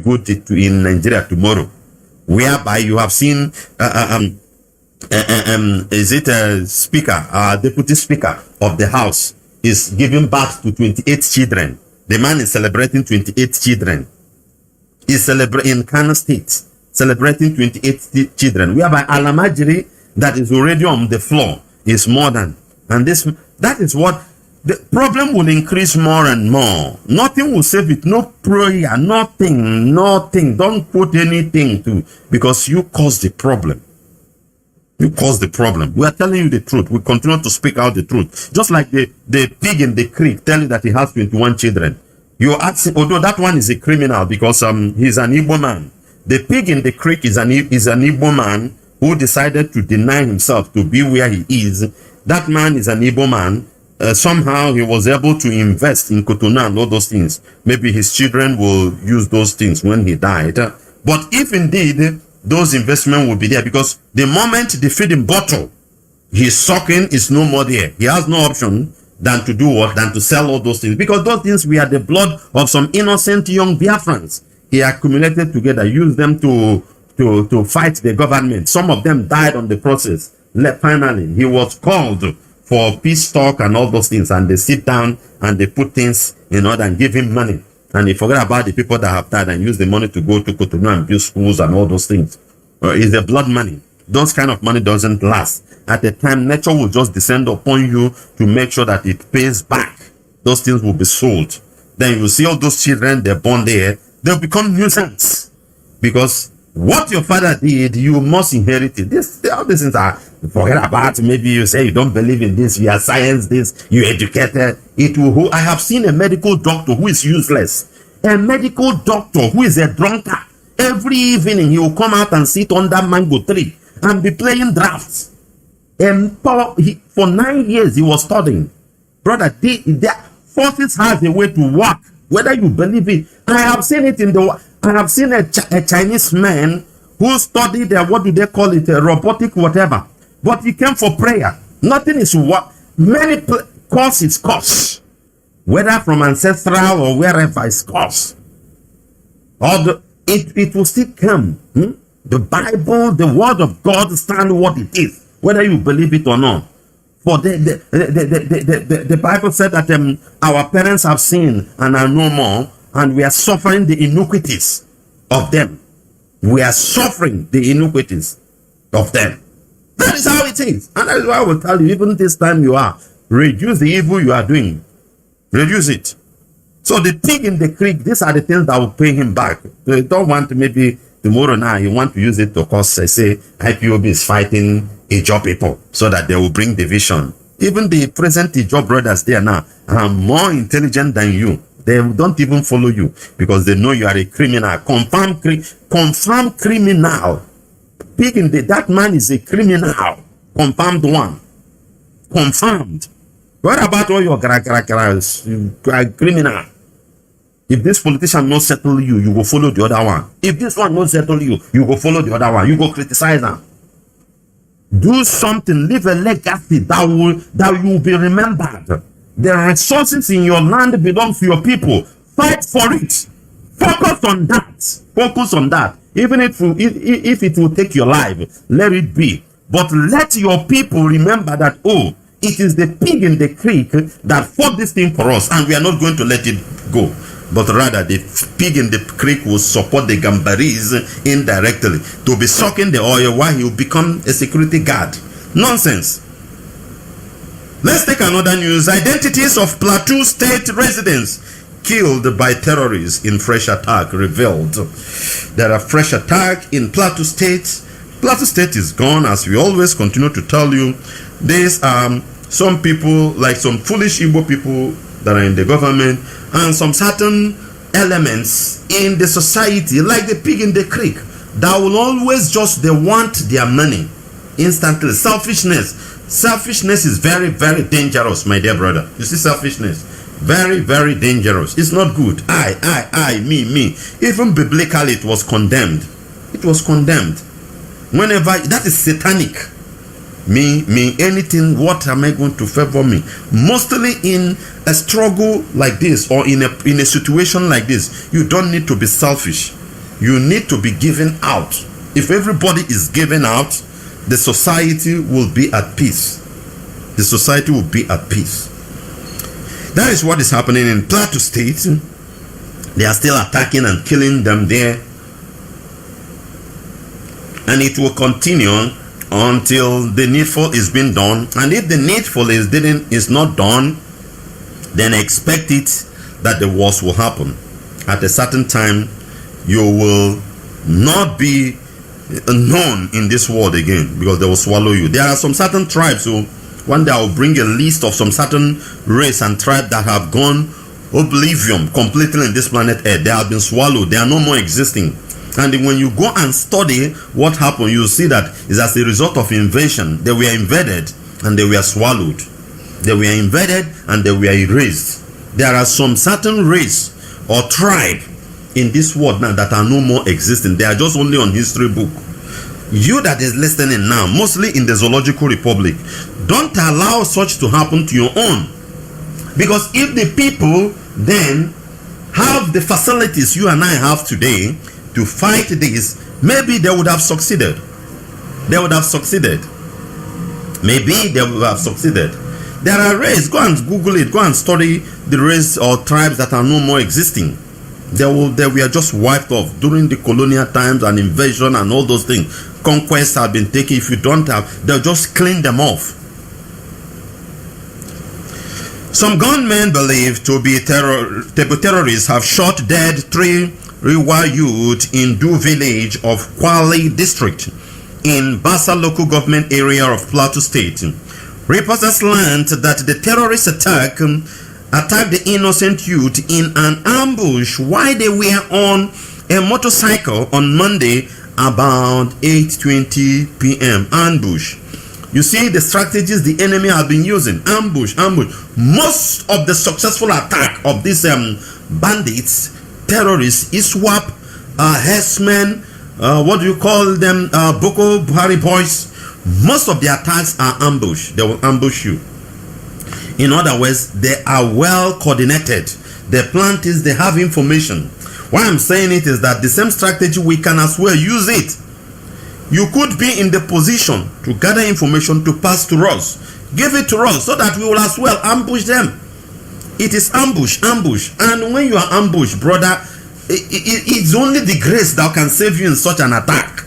good in Nigeria tomorrow, whereby you have seen is it a speaker, deputy speaker of the house is giving birth to 28 children. The man is celebrating 28 children. He's celebrating in Kano State, celebrating 28 children. Whereby Alamajiri that is already on the floor is more than, and that is what the problem will increase more and more. Nothing will save it. No prayer, nothing. Don't put anything to, because you caused the problem. You caused the problem. We are telling you the truth. We continue to speak out the truth. Just like the pig in the creek tell you that he has 21 children. You asking, although that one is a criminal because he's an Igbo man. The pig in the creek is an Igbo man who decided to deny himself to be where he is. That man is an Igbo man. Somehow he was able to invest in Cotonou and all those things. Maybe his children will use those things when he died. But if indeed those investments will be there, because the moment the feeding bottle he's sucking is no more there, he has no option than to do what? Than to sell all those things. Because those things were the blood of some innocent young Biafrans. He accumulated together, used them to fight the government. Some of them died on the process. Finally, he was called for peace talk and all those things, and they sit down and they put things in order and give him money, and he forget about the people that have died and use the money to go to Cotonou and build schools and all those things. It's the blood money. Those kind of money doesn't last. At the time, nature will just descend upon you to make sure that it pays back. Those things will be sold. Then you see all those children, they're born there, they'll become nuisance, because what your father did, you must inherit it. All these things are, forget about. Maybe you say you don't believe in this, you are science this, you educated. It will. I have seen a medical doctor who is useless. A medical doctor who is a drunkard. Every evening he will come out and sit under mango tree and be playing drafts. And for 9 years he was studying. Brother, the forces has a way to work, whether you believe it. I have seen it in the. I have seen a Chinese man who studied what do they call it, a robotic whatever, but he came for prayer. Nothing is what many course, whether from ancestral or wherever it's course, or it will still come. The Bible, the word of God, stand what it is, whether you believe it or not. For the Bible said that our parents have sinned and are no more, and we are suffering the iniquities of them. We are suffering the iniquities of them. That is how it is. And that is why I will tell you, even this time you are, reduce the evil you are doing. Reduce it. So the pig in the creek, these are the things that will pay him back. So you don't want to, maybe tomorrow now, you want to use it to cause, say, IPOB is fighting Ijaw people so that they will bring division. Even the present Ijaw brothers there now are more intelligent than you. They don't even follow you because they know you are a criminal. Confirmed criminal. Pig in that man is a criminal. Confirmed one. Confirmed. What about all your criminal? If this politician not settle you, you go follow the other one. If this one not settle you, you go follow the other one. You go criticize them. Do something. Leave a legacy that will be remembered. The resources in your land belong to your people. Fight for it. Focus on that. Focus on that. Even if it will take your life, let it be. But let your people remember that, oh, it is the pig in the creek that fought this thing for us, and we are not going to let it go. But rather, the pig in the creek will support the Gambaris indirectly to be sucking the oil while he will become a security guard. Nonsense. Let's take another news. Identities of Plateau State residents killed by terrorists in fresh attack revealed. There are fresh attack in Plateau State. Plateau State is gone, as we always continue to tell you. There's some people, like some foolish Igbo people that are in the government, and some certain elements in the society, like the pig in the creek, that will always just, they want their money instantly. Selfishness is very, very dangerous, my dear brother. You see, selfishness, very, very dangerous. It's not good. I, me. Even biblically, it was condemned. It was condemned. Whenever, that is satanic. Me, anything, what am I going to favor me? Mostly in a struggle like this, or in a situation like this, you don't need to be selfish. You need to be given out. If everybody is given out, the society will be at peace. The society will be at peace. That is what is happening in Plateau State. They are still attacking and killing them there. And it will continue until the needful is being done. And if the needful is not done, then expect it that the worst will happen. At a certain time, you will not be known in this world again, because they will swallow you. There are some certain tribes who one day I will bring a list of some certain race and tribe that have gone oblivion completely in this planet Earth. They have been swallowed. They are no more existing. And when you go and study what happened, you see that is as a result of invasion. They were invaded and they were swallowed. They were invaded and they were erased. There are some certain race or tribe in this world now that are no more existing. They are just only on history book. You that is listening now, mostly in the Zoological Republic, don't allow such to happen to your own. Because if the people then have the facilities you and I have today to fight this, maybe they would have succeeded. They would have succeeded. Maybe they would have succeeded. There are races, go and Google it, go and study the race or tribes that are no more existing. They were just wiped off during the colonial times and invasion and all those things. Conquests have been taken. If you don't have, they'll just clean them off. Some gunmen believed to be terrorists have shot dead 3 Riwa youth in Du village of Kwale district in Basa local government area of Plateau State. Reporters learned that the terrorist attacked the innocent youth in an ambush while they were on a motorcycle on Monday about 8:20 p.m. Ambush. You see the strategies the enemy have been using. Ambush. Most of the successful attack of these bandits, terrorists, ISWAP, herdsmen, what do you call them, Boko Haram boys, most of the attacks are ambush. They will ambush you. In other words, they are well coordinated. The plant is they have information. Why I'm saying it is that the same strategy, we can as well use it. You could be in the position to gather information to pass to us. Give it to us so that we will as well ambush them. It is ambush. And when you are ambushed, brother, it's only the grace that can save you in such an attack.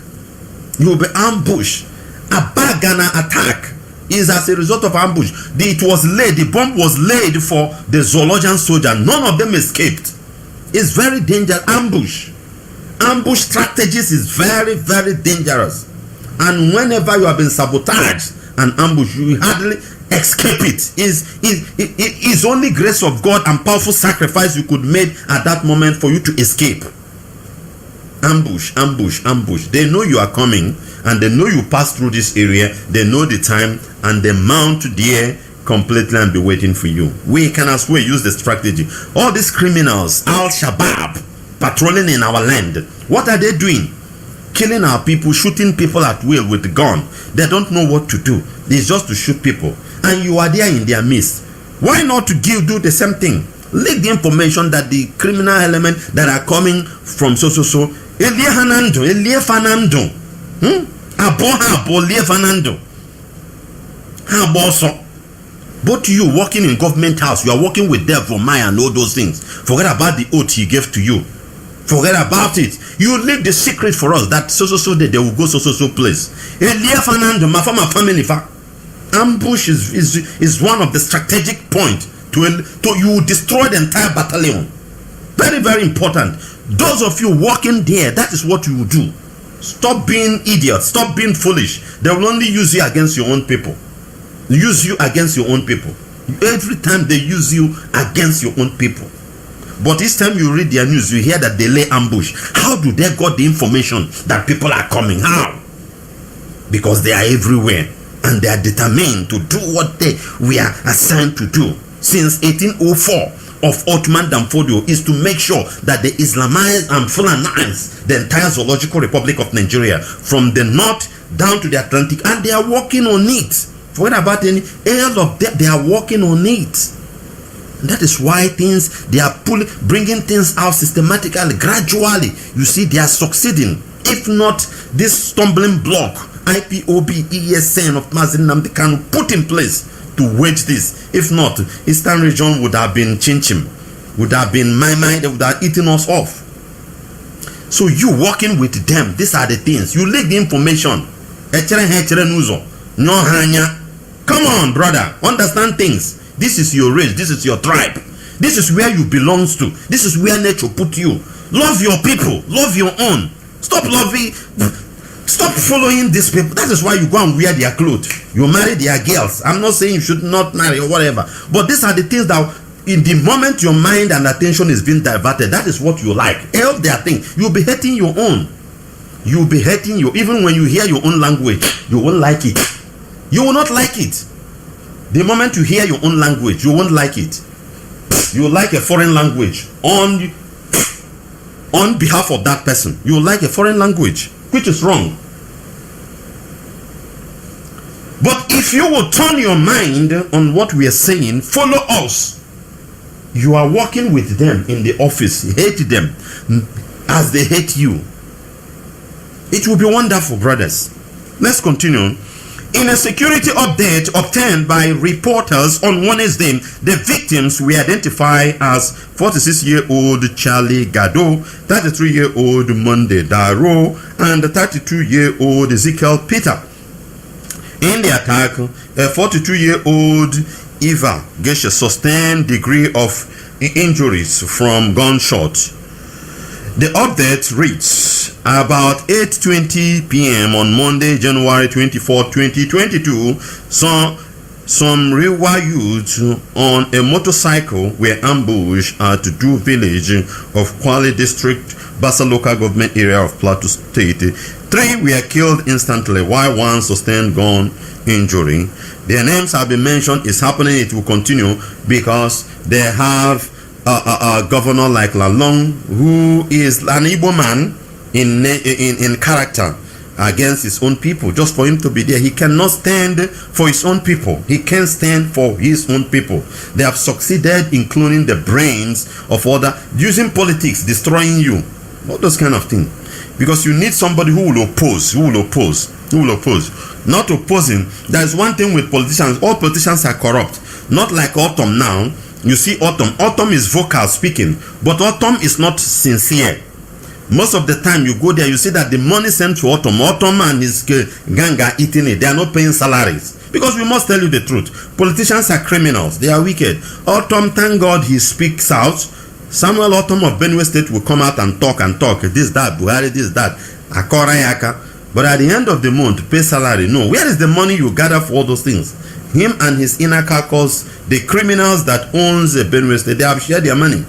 You will be ambushed. A Bagana attack is as a result of ambush. The bomb was laid for the zoologian soldier. None of them escaped. It's very dangerous. Ambush strategies is very, very dangerous. And whenever you have been sabotaged and ambushed, you hardly escape it. It's only grace of God and powerful sacrifice you could make at that moment for you to escape. Ambush. They know you are coming and they know you pass through this area. They know the time and they mount there completely and be waiting for you. We can as well use the strategy. All these criminals, Al-Shabaab, patrolling in our land, what are they doing? Killing our people, shooting people at will with the gun. They don't know what to do. It's just to shoot people. And you are there in their midst. Why not to do the same thing? Leak the information that the criminal element that are coming from Elie Fernando. Both you working in government house, you are working with Devil Maya and all those things. Forget about the oath he gave to you. Forget about it. You leave the secret for us that they will go place. Elie Fernando, my family. Ambush is one of the strategic points to you destroy the entire battalion. Very, very important. Those of you working there, that is what you will do. Stop being idiots. Stop being foolish. They will only use you against your own people. Use you against your own people. Every time they use you against your own people. But each time you read their news, you hear that they lay ambush. How do they got the information that people are coming? How? Because they are everywhere. And they are determined to do what we are assigned to do. Since 1804 of Ottoman Danfodio is to make sure that they Islamize and Fulanize the entire Zoological Republic of Nigeria from the north down to the Atlantic, and they are working on it. Forget about any of that, they are working on it. That is why they are bringing things out systematically, gradually. You see, they are succeeding. If not this stumbling block, IPOB, ESN of Mazi Nnamdi Kanu put in place to wage this. If not, Eastern region would have been chinchim, would have been my mind, would have eaten us off. So you working with them, these are the things. You leak the information. No hanya. Come on, brother. Understand things. This is your race. This is your tribe. This is where you belong to. This is where nature put you. Love your people. Love your own. Stop following these people. That is why you go and wear their clothes. You marry their girls. I'm not saying you should not marry or whatever. But these are the things that in the moment your mind and attention is being diverted, that is what you like. Help their thing. You'll be hating your own. You'll be hating you. Even when you hear your own language, you won't like it. You will not like it. The moment you hear your own language, you won't like it. You like a foreign language on behalf of that person. You like a foreign language, which is wrong. But if you will turn your mind on what we are saying, follow us. You are working with them in the office. Hate them as they hate you. It will be wonderful, brothers. Let's continue. In a security update obtained by reporters on Wednesday, the victims were identified as 46-year-old Charlie Gado, 33-year-old Monday Daro, and 32-year-old Ezekiel Peter. In the attack, a 42-year-old Eva gets a sustained degree of injuries from gunshot. The update reads about 8:20 p.m. on Monday, January 24, 2022. Some Rewa youths on a motorcycle were ambushed at Du village of Kwale district, Bassa local government area of Plateau State. 3 were killed instantly, while 1 sustained gun injury. Their names have been mentioned. It's happening. It will continue because they have a governor like Lalong, who is an Igbo man in character against his own people. Just for him to be there, he cannot stand for his own people. He can't stand for his own people. They have succeeded in cloning the brains of other, using politics, destroying you, all those kind of things. Because you need somebody who will oppose, not opposing. There is one thing with politicians. All politicians are corrupt. Not like Autumn now. You see Autumn is vocal speaking, but Autumn is not sincere. Most of the time you go there, you see that the money sent to Autumn and his gang are eating it. They are not paying salaries. Because we must tell you the truth. Politicians are criminals. They are wicked. Autumn, thank God he speaks out. Samuel Autumn of Benue State will come out and talk. This, that, Buhari, this, that. Akora Yaka. But at the end of the month, pay salary. No. Where is the money you gather for all those things? Him and his inner caucus, the criminals that owns the Benue State, they have shared their money.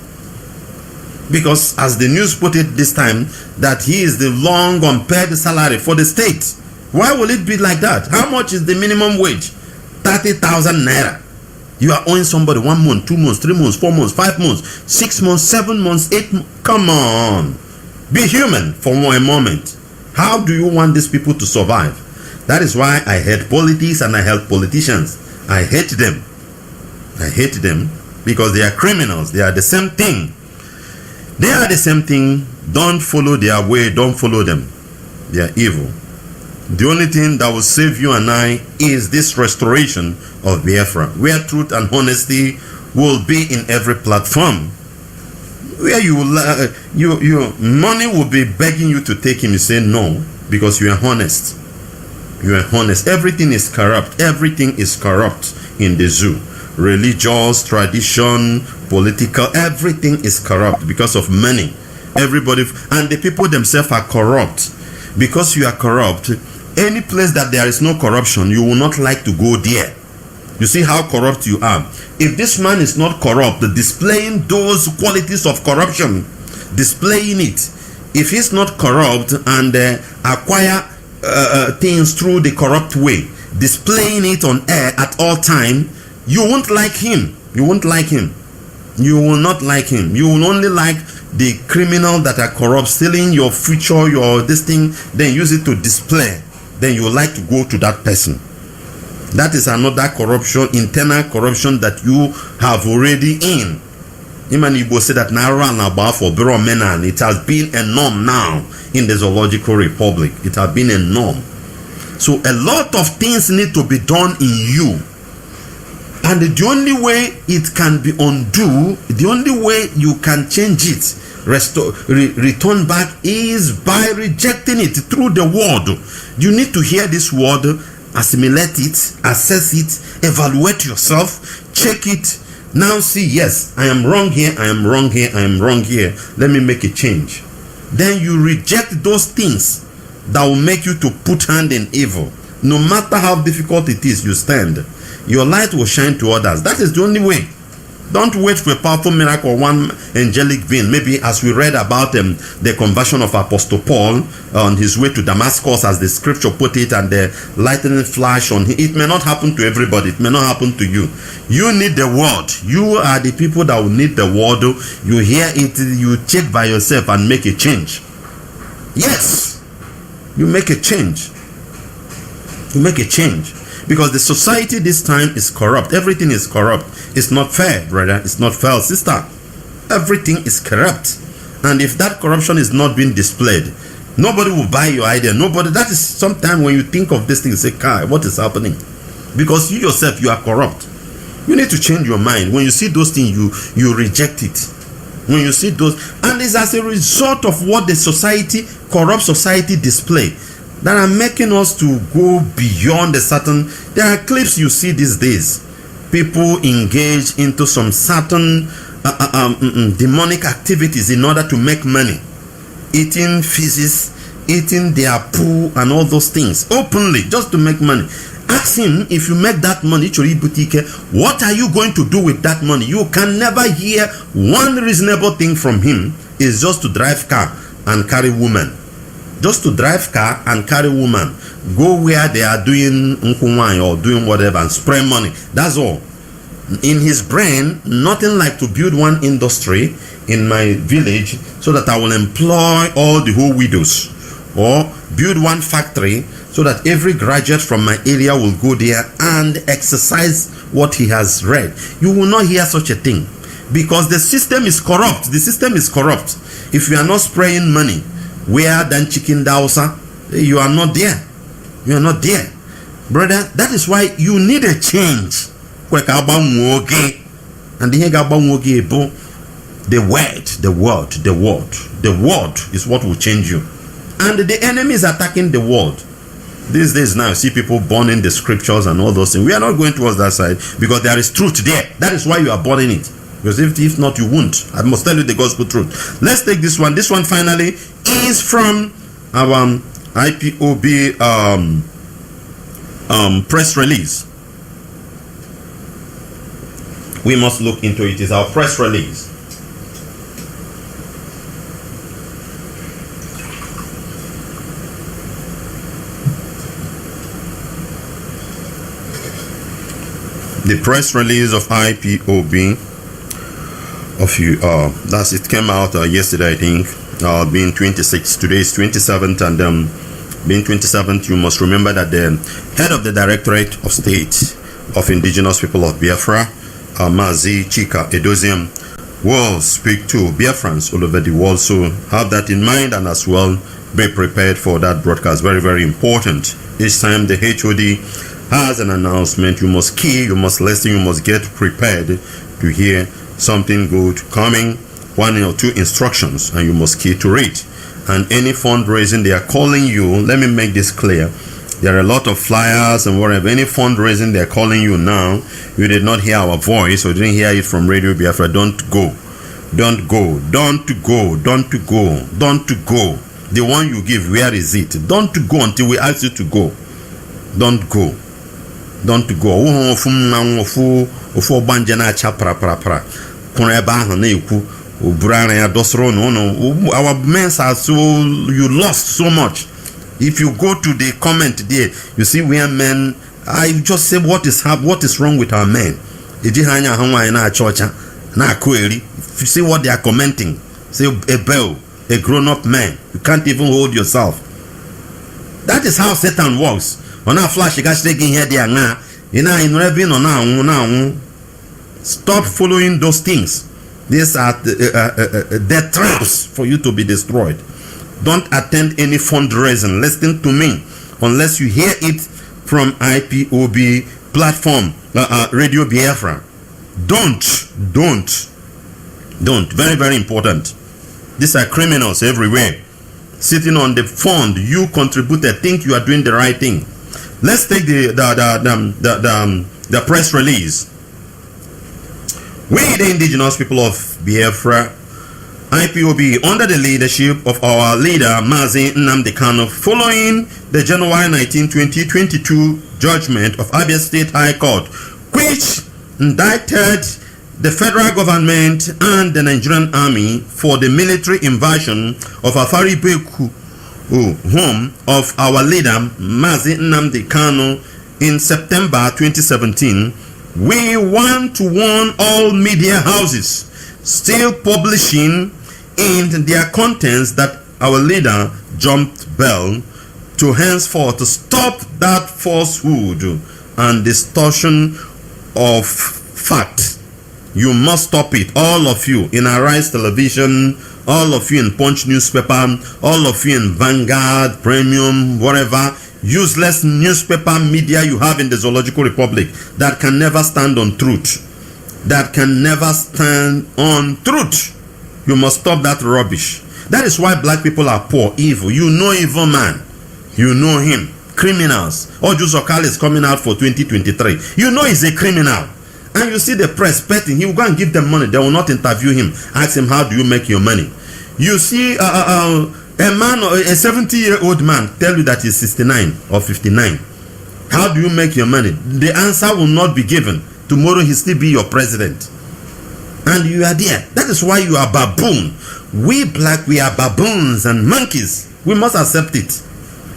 Because as the news put it this time, that he is the long unpaid salary for the state. Why will it be like that? How much is the minimum wage? 30,000 naira. You are owing somebody 1 month, 2 months, 3 months, 4 months, 5 months, 6 months, 7 months, 8 months. Come on. Be human for a moment. How do you want these people to survive? That is why I hate politics and I hate politicians. I hate them. I hate them because they are criminals. They are the same thing. They are the same thing. Don't follow their way. Don't follow them. They are evil. The only thing that will save you and I is this restoration of Biafra, where truth and honesty will be in every platform. Where your money will be begging you to take him. You say no because you are honest. You are honest. Everything is corrupt. Everything is corrupt in the zoo. Religious, tradition, political, everything is corrupt because of money. Everybody and the people themselves are corrupt. Because you are corrupt, any place that there is no corruption, you will not like to go there. You see how corrupt you are. If this man is not corrupt, displaying those qualities of corruption, displaying it. If he's not corrupt and acquire things through the corrupt way, displaying it on air at all time, you won't like him. You won't like him. You will not like him. You will only like the criminal that are corrupt, stealing your future, your this thing, then use it to display. Then you like to go to that person. That is another corruption, internal corruption that you have already in. Imani Igbo say that now run about for Biro Menan. It has been a norm now in the Zoological Republic. It has been a norm. So a lot of things need to be done in you. And the only way it can be undo, the only way you can change it, return back, is by rejecting it through the word. You need to hear this word, assimilate it, assess it, evaluate yourself, check it. Now see, yes, I am wrong here, I am wrong here, I am wrong here. Let me make a change. Then you reject those things that will make you to put hand in evil. No matter how difficult it is, you stand. Your light will shine to others. That is the only way. Don't wait for a powerful miracle or one angelic being. Maybe as we read about the conversion of Apostle Paul on his way to Damascus, as the scripture put it, and the lightning flash on him. It may not happen to everybody. It may not happen to you. You need the word. You are the people that will need the word. You hear it, you check by yourself and make a change. Yes, you make a change. You make a change. Because the society this time is corrupt. Everything is corrupt. It's not fair, brother. It's not fair, sister. Everything is corrupt. And if that corruption is not being displayed, nobody will buy your idea. Nobody. That is sometimes when you think of this thing, you say, Kai, what is happening? Because you yourself, you are corrupt. You need to change your mind. When you see those things, you reject it. When you see those, and it's as a result of what the society, corrupt society display, that are making us to go beyond a certain. There are clips you see these days. People engage into some certain demonic activities in order to make money. Eating feces, eating their poo and all those things openly just to make money. Ask him, if you make that money, what are you going to do with that money? You can never hear one reasonable thing from him. Is just to drive car and carry women. Just to drive car and carry woman, go where they are doing nkunwai or doing whatever and spray money. That's all. In his brain, nothing like to build one industry in my village so that I will employ all the whole widows, or build one factory so that every graduate from my area will go there and exercise what he has read. You will not hear such a thing, because the system is corrupt. The system is corrupt. If you are not spraying money, where than chicken dausa, you are not there. You are not there, brother. That is why you need a change. And the word is what will change you. And the enemy is attacking the word. These days now, see people burning the scriptures and all those things. We are not going towards that side, because there is truth there. That is why you are burning it. Because if not, you won't. I must tell you the gospel truth. Let's take this one. This one finally is from our IPOB press release. We must look into it. It's our press release. The press release of IPOB of you, it came out yesterday, I think, being 26. Today is 27th, and being 27th, you must remember that the head of the Directorate of State of Indigenous People of Biafra, Mazi Chika Edozium, will speak to Biafrans all over the world. So have that in mind, and as well be prepared for that broadcast. Very, very important. Each time the HOD has an announcement, you must key, you must listen, you must get prepared to hear something good coming, one or two instructions, and you must key to read. And any fundraising they are calling you, let me make this clear. There are a lot of flyers and whatever. Any fundraising they are calling you now, you did not hear our voice or didn't hear it from Radio Biafra, don't go. Don't go. Don't go. Don't go. Don't go. The one you give, where is it? Don't go until we ask you to go. Don't go. Don't go. Our men are so, you lost so much. If you go to the comment there, you see where men, I just say what is wrong with our men. If you see what they are commenting, say a bell, a grown-up man, you can't even hold yourself. That is how Satan works. On our flash, you guys taking here there now. Stop following those things. These are the traps for you to be destroyed. Don't attend any fundraising. Listen to me. Unless you hear it from IPOB platform, Radio Biafra. Don't. Very, very important. These are criminals everywhere. Sitting on the fund you contributed, think you are doing the right thing. Let's take the press release. We, the indigenous people of Biafra, IPOB, under the leadership of our leader Mazi following the January 19, 2022 judgment of Abia State High Court, which indicted the federal government and the Nigerian army for the military invasion of Afari Beku, home of our leader Mazi in September 2017. We want to warn all media houses still publishing in their contents that our leader jumped bell to henceforth to stop that falsehood and distortion of fact. You must stop it, all of you in Arise Television, all of you in Punch newspaper, all of you in Vanguard, Premium, whatever useless newspaper media you have in the Zoological Republic that can never stand on truth. That can never stand on truth. You must stop that rubbish. That is why black people are poor, evil. You know evil man. You know him. Criminals. Oju Sokal is coming out for 2023. You know he's a criminal. And you see the press petting. He will go and give them money. They will not interview him. Ask him, how do you make your money? You see a man, a 70-year-old man tell you that he's 69 or 59. How do you make your money? The answer will not be given. Tomorrow he'll still be your president. And you are there. That is why you are baboon. We black, we are baboons and monkeys. We must accept it.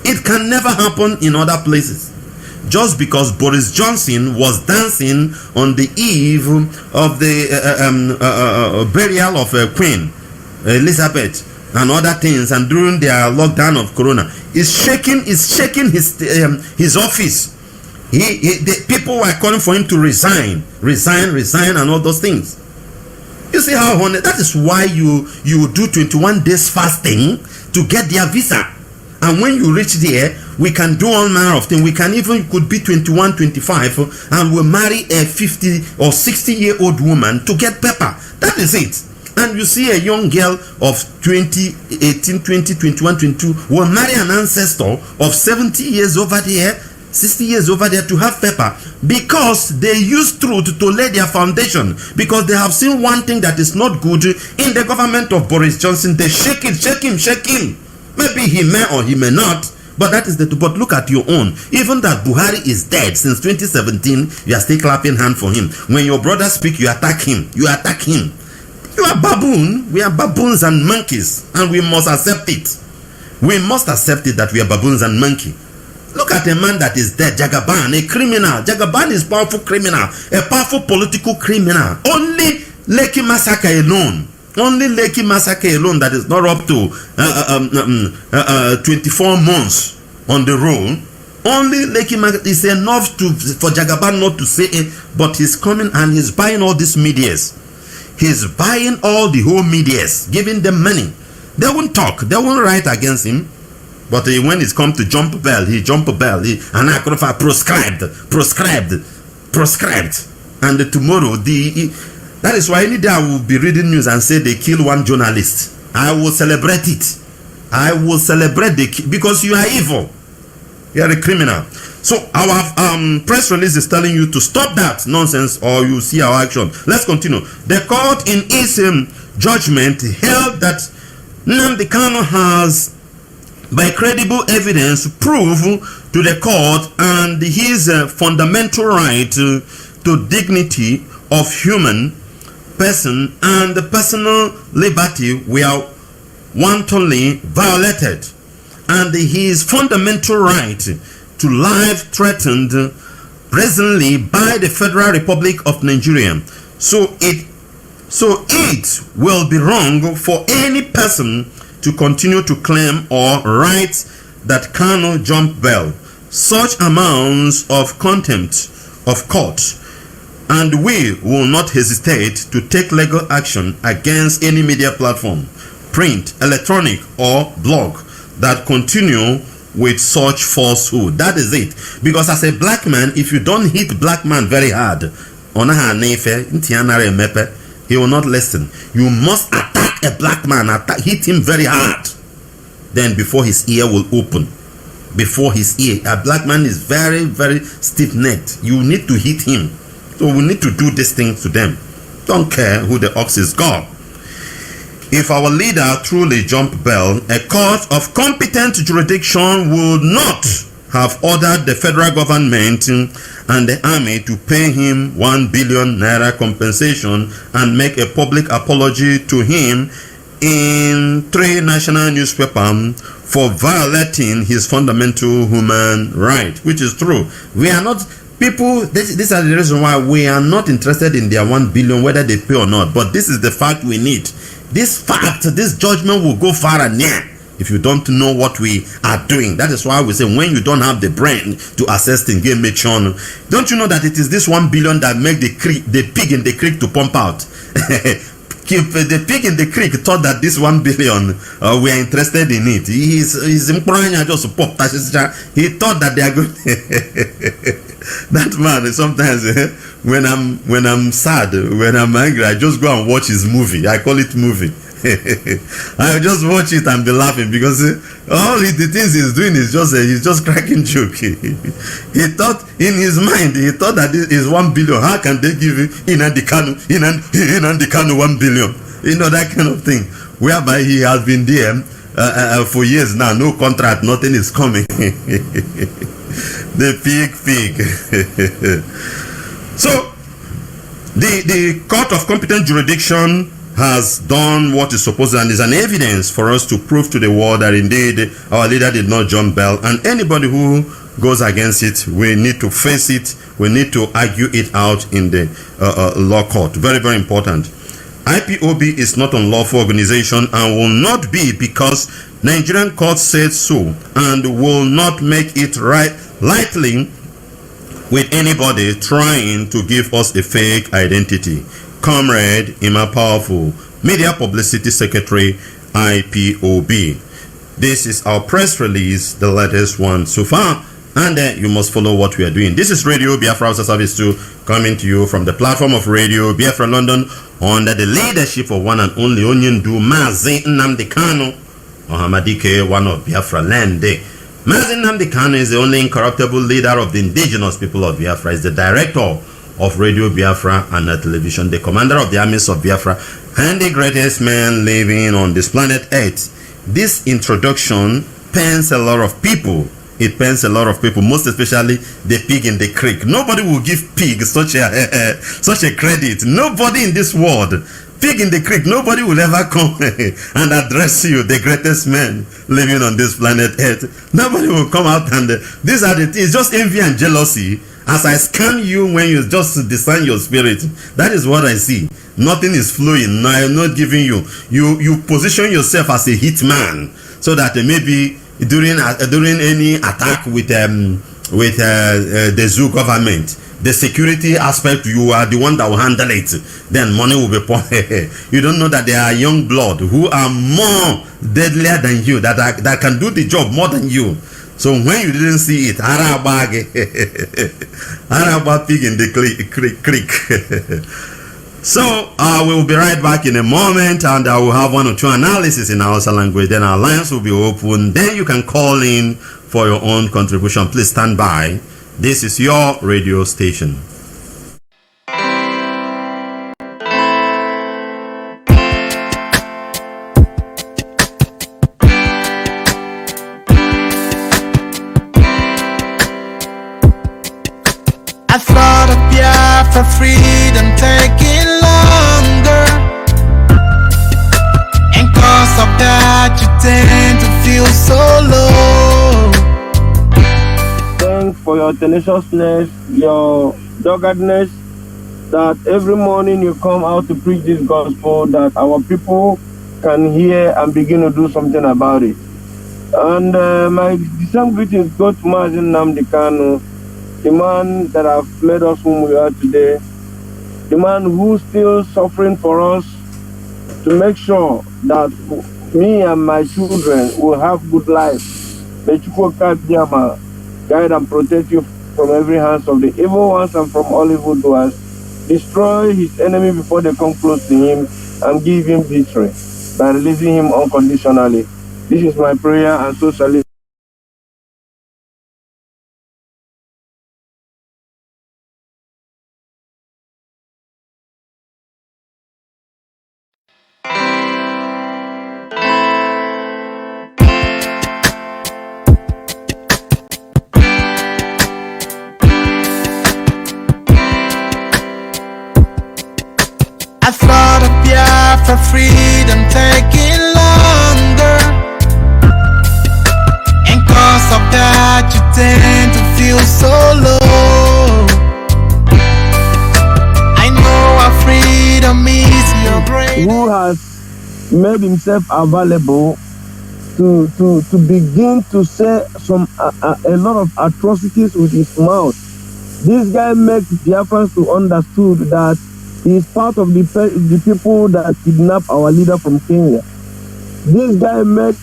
It can never happen in other places. Just because Boris Johnson was dancing on the eve of the burial of Queen Elizabeth and other things, and during their lockdown of Corona, is shaking his office. The people were calling for him to resign, and all those things. You see how honest. That is why you do 21 days fasting to get their visa. And when you reach there, we can do all manner of things. We can even could be 21, 25, and we'll marry a 50 or 60-year-old woman to get pepper. That is it. And you see a young girl of 20, 18, 20, 21, 22 will marry an ancestor of 70 years over there, 60 years over there to have pepper, because they use truth to lay their foundation, because they have seen one thing that is not good in the government of Boris Johnson. They shake him. Maybe he may or he may not, but that is the truth. But look at your own. Even that Buhari is dead since 2017, you are still clapping hand for him. When your brother speak, you attack him. You are baboon. We are baboons and monkeys, and we must accept it. We must accept it that we are baboons and monkey. Look at a man that is dead, Jagaban, a criminal. Jagaban is powerful criminal, a powerful political criminal. Only Lekki massacre alone. That is not up to 24 months on the roll. Only Lekki is enough for Jagaban not to say it, but he's coming and he's buying all these medias. He's buying all the whole medias, giving them money. They won't talk, they won't write against him. But when it's come to jump bell, he jump a bell. And I could have proscribed. And tomorrow, that is why any day I will be reading news and say they kill one journalist. I will celebrate it. I will celebrate because you are evil. You are a criminal. So our press release is telling you to stop that nonsense, or you see our action. Let's continue. The court in its judgment held that Nnamdi Kanu has, by credible evidence, proved to the court and his fundamental right to dignity of human person and the personal liberty were wantonly violated, and his fundamental right to life threatened presently by the Federal Republic of Nigeria. So it will be wrong for any person to continue to claim or write that Kanu jump bell. Such amounts of contempt of court, and we will not hesitate to take legal action against any media platform, print, electronic, or blog that continue with such falsehood. That is it. Because as a black man, if you don't hit black man very hard, he will not listen. You must attack a black man, hit him very hard. Then before his ear will open. Before his ear. A black man is very, very stiff-necked. You need to hit him. So we need to do this thing to them. Don't care who the ox is gone. If our leader truly jumped bail, a court of competent jurisdiction would not have ordered the federal government and the army to pay him 1 billion naira compensation and make a public apology to him in 3 national newspapers for violating his fundamental human right, which is true. We are not people, these are the reason why we are not interested in their 1 billion, whether they pay or not. But this is the fact we need. This fact, this judgment will go far and near if you don't know what we are doing. That is why we say when you don't have the brain to assess things, make sure. Don't you know that it is this 1 billion that make the pig in the creek to pump out? The pig in the creek thought that this 1 billion we are interested in it. He's just pop. He thought that they are good. That man sometimes when I'm sad, when I'm angry, I just go and watch his movie. I call it movie. I just watch it and be laughing because all the things he's doing is he's just cracking joke. He thought in his mind, he thought that this is 1 billion. How can they give Nnamdi Kanu 1 billion? You know, that kind of thing. Whereby he has been there for years now, no contract, nothing is coming. The pig. So the court of competent jurisdiction has done what is supposed to, and is an evidence for us to prove to the world that indeed our leader did not jump bail, and anybody who goes against it, we need to face it, we need to argue it out in the law court. Very, very important. IPOB is not an unlawful organization and will not be, because Nigerian court said so, and will not make it right lightly with anybody trying to give us a fake identity. Comrade Ima Powerful, Media Publicity Secretary, IPOB. This is our press release, the latest one so far, and you must follow what we are doing. This is Radio Biafra Service 2, coming to you from the platform of Radio Biafra London, under the leadership of one and only Onyendu Mazi Nnamdi Kanu Ohamadike, one of Biafra land. Mazi Nnamdi Kanu is the only incorruptible leader of the indigenous people of Biafra. Is the director of Radio Biafra and television, the commander of the armies of Biafra, and the greatest man living on this planet Earth. This introduction pains a lot of people. It pains a lot of people, most especially the pig in the creek. Nobody will give pig such a credit. Nobody in this world. Pig in the creek, nobody will ever come and address you, the greatest man living on this planet Earth. Nobody will come out and these are the things, just envy and jealousy. As I scan you when you just discern your spirit, that is what I see. Nothing is flowing. No, I am not giving you. You position yourself as a hitman, so that maybe during any attack with the zoo government, the security aspect, you are the one that will handle it. Then money will be poured. You don't know that there are young blood who are more deadlier than you, that can do the job more than you. So when you didn't see it, Araba pig in the creek. So we will be right back in a moment, and I will have 1 or 2 analysis in Hausa language. Then our lines will be open. Then you can call in for your own contribution. Please stand by. This is your radio station. I thought of Biafra freedom taking longer, and cause of that you tend to feel so low. Thanks for your tenaciousness, your doggedness, that every morning you come out to preach this gospel, that our people can hear and begin to do something about it. And my December greetings go to Mazi Nnamdi Kanu, the man that have made us whom we are today, the man who's still suffering for us to make sure that me and my children will have good life. May Chukwuka Biama guide and protect you from every hands of the evil ones and from all evil doers. Destroy his enemy before they come close to him and give him victory by releasing him unconditionally. This is my prayer, and so shall it. I thought of Biafra freedom taking longer, and cause of that you tend to feel so low. I know our freedom is your great. Who has made himself available to begin to say a lot of atrocities with his mouth. This guy makes Biafrans to understood that he is part of the people that kidnapped our leader from Kenya. This guy makes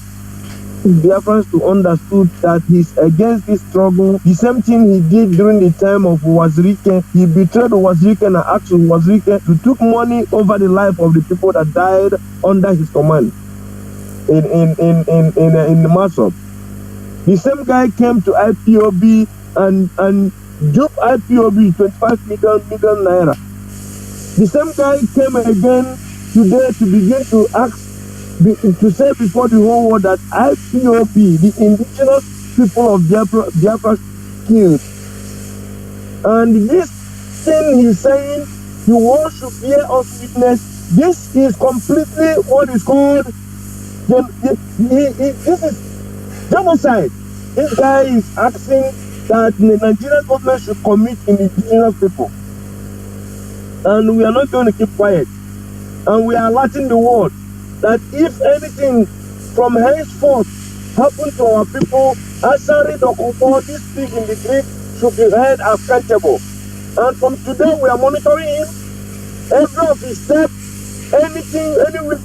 Biafrans to understood that he's against this struggle. The same thing he did during the time of Nwachineke. He betrayed Nwachineke and asked Nwachineke to took money over the life of the people that died under his command in the Mazi. The same guy came to IPOB and duped IPOB 25 million naira. The same guy came again today to begin to ask, to say before the whole world that IPOB, the indigenous people of Biafra killed. And this thing he's saying, the world should bear us witness. This is completely what is called, this is genocide. This guy is asking that the Nigerian government should commit indigenous people. And we are not going to keep quiet. And we are alerting the world that if anything from henceforth happen to our people, Asari Dokubo, this pig in the Greek, should be held accountable. And from today, we are monitoring him. Every of his steps, anything, anywhere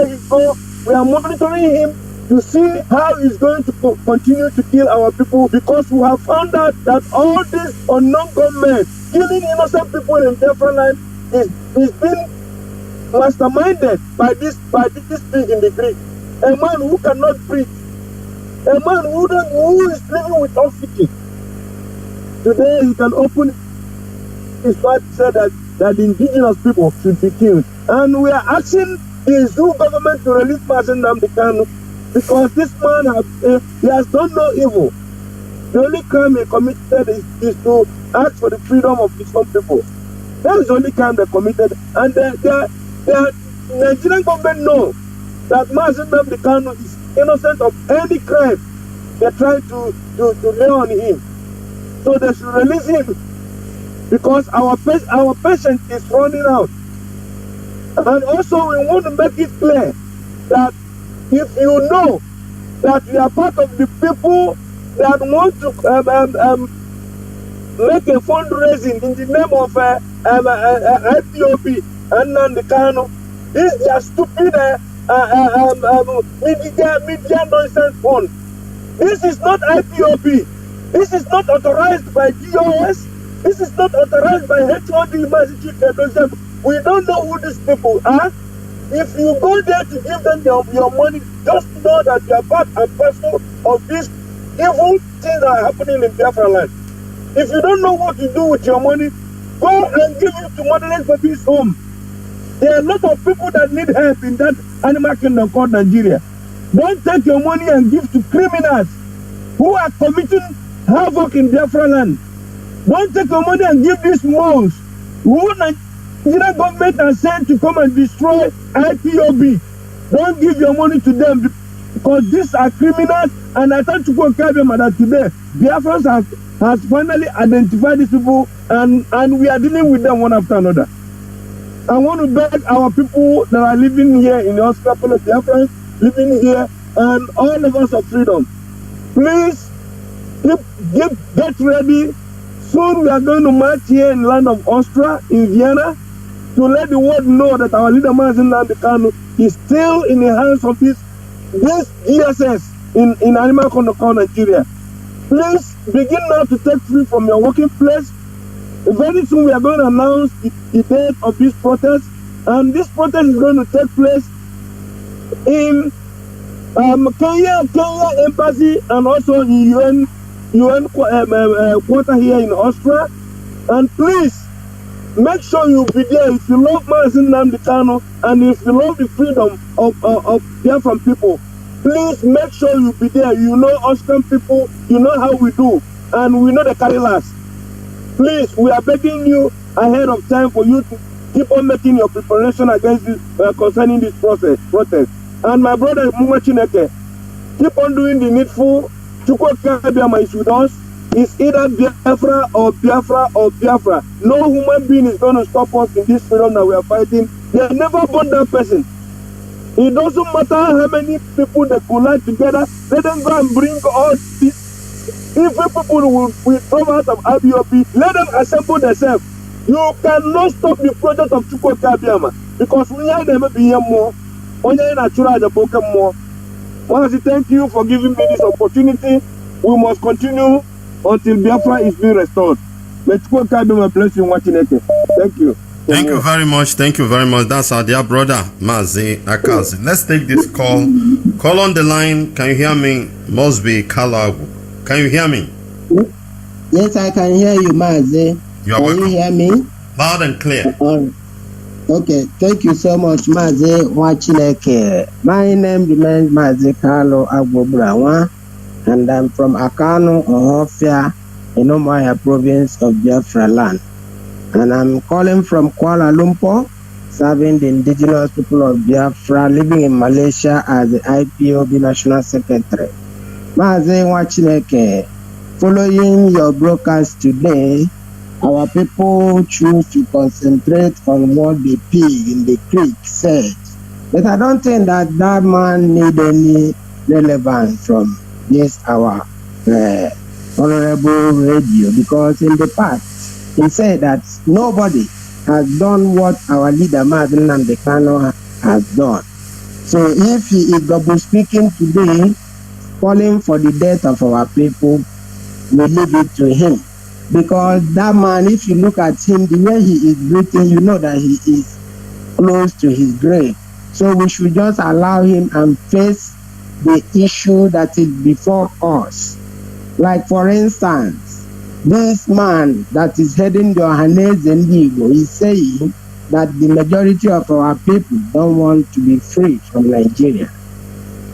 he go, we are monitoring him to see how he's going to continue to kill our people, because we have found out that all this unknown government killing innocent people in Biafra land is being masterminded by this pig in the Greek. A man who cannot breathe, a man who is living with oxygen. Today he can open his mouth to say that the indigenous people should be killed. And we are asking the zoo government to release Mazi because this man has done no evil. The only crime he committed is to ask for the freedom of his own people. That is the only crime they committed. And the Nigerian government know that Mazi is innocent of any crime they're trying to lay on him. So they should release him, because our patience is running out. And also we want to make it clear that if you know that you are part of the people that want to make a fundraising in the name of IPOB and Nwachineke, this is their stupid media nonsense fund. This is not IPOB. This is not authorized by GOS. This is not authorized by HOD Mazi. We don't know who these people are. If you go there to give them your money, just know that you are part and parcel of these evil things that are happening in Biafra land. If you don't know what to do with your money, go and give it to motherless babies home. There are a lot of people that need help in that animal kingdom called Nigeria. Don't take your money and give to criminals who are committing havoc in Biafra land. Don't take your money and give these moles who Nigerian government has sent to come and destroy IPOB. Don't give your money to them, because these are criminals. And I thought to go carry them that today Biafrans has finally identified these people, and we are dealing with them one after another. I want to beg our people that are living here in the hospital of Biafrans living here and all of us of freedom, please Get ready. Soon we are going to march here in the land of Austria, in Vienna, to let the world know that our leader Mazi Kanu is still in the hands of this GSS in Animal Control Nigeria. Please begin now to take free from your working place. Very soon we are going to announce the date of this protest, and this protest is going to take place in Kenya embassy and also in UN quarter here in Austria. And please make sure you be there if you love Mazi Kanu and if you love the freedom of Biafran people. Please make sure you be there. You know Austrian people, you know how we do, and we know the carry last. Please, we are begging you ahead of time for you to keep on making your preparation against this concerning this protest. And my brother Nwachineke, keep on doing the needful. Chukwuka is with us. It's either Biafra or Biafra or Biafra. No human being is going to stop us in this freedom that we are fighting. They never born that person. It doesn't matter how many people they collide together. Let them go and bring all these. If people will come out of IBOP, let them assemble themselves. You cannot stop the project of Chukwuka because we are them be here more. Only natural the broken more. Mazi, thank you for giving me this opportunity. We must continue until Biafra is being restored. May Chukwuka bless you, Nwachineke. Thank you. Thank you very much. Thank you very much. That's our dear brother, Mazi Akazi. Let's take this call. Call on the line. Can you hear me? Must be Kalagu. Can you hear me? Yes, I can hear you, Mazi. You're can welcome. You hear me? Loud and clear. Okay, thank you so much, Mazi Nwachineke. My name remains Mazi Carlo Agbobrawa, and I'm from Akano, Ohofia, in Umuahia province of Biafra land. And I'm calling from Kuala Lumpur, serving the indigenous people of Biafra, living in Malaysia as the IPOB National Secretary. Mazi Nwachineke, following your broadcast today, our people choose to concentrate on what the pig in the creek said. But I don't think that man need any relevance from this our honorable radio, because in the past he said that nobody has done what our leader Mazi Kanu has done. So if he is double speaking today, calling for the death of our people, we leave it to him. Because that man, if you look at him, the way he is breathing, you know that he is close to his grave. So we should just allow him and face the issue that is before us. Like for instance, this man that is heading the Ohaneze Ndigbo is saying that the majority of our people don't want to be free from Nigeria.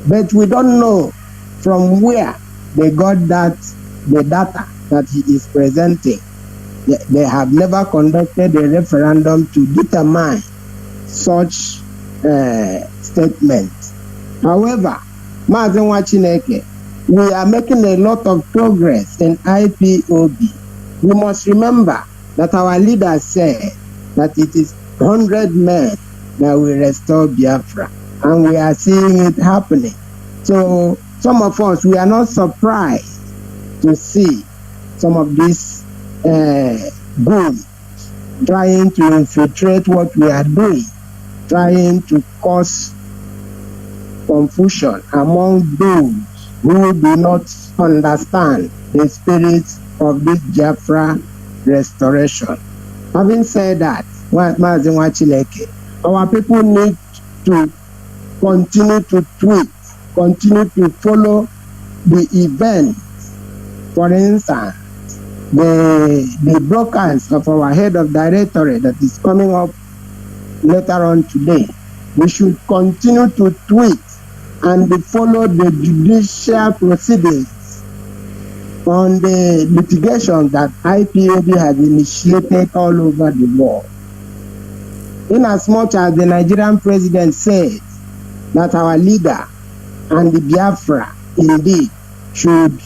But we don't know from where they got the data that he is presenting. They have never conducted a referendum to determine such statements. However, Mazi Nwachineke, we are making a lot of progress in IPOB. We must remember that our leader said that it is 100 men that will restore Biafra, and we are seeing it happening. So some of us, we are not surprised to see some of these goons trying to infiltrate what we are doing, trying to cause confusion among those who do not understand the spirit of this Biafra restoration. Having said that, Mazi Nwachineke, our people need to continue to tweet, continue to follow the events. For instance, the broadcast of our head of directorate that is coming up later on today. We should continue to tweet and follow the judicial proceedings on the litigation that IPOB has initiated all over the world. Inasmuch as the Nigerian president says that our leader and the Biafra indeed should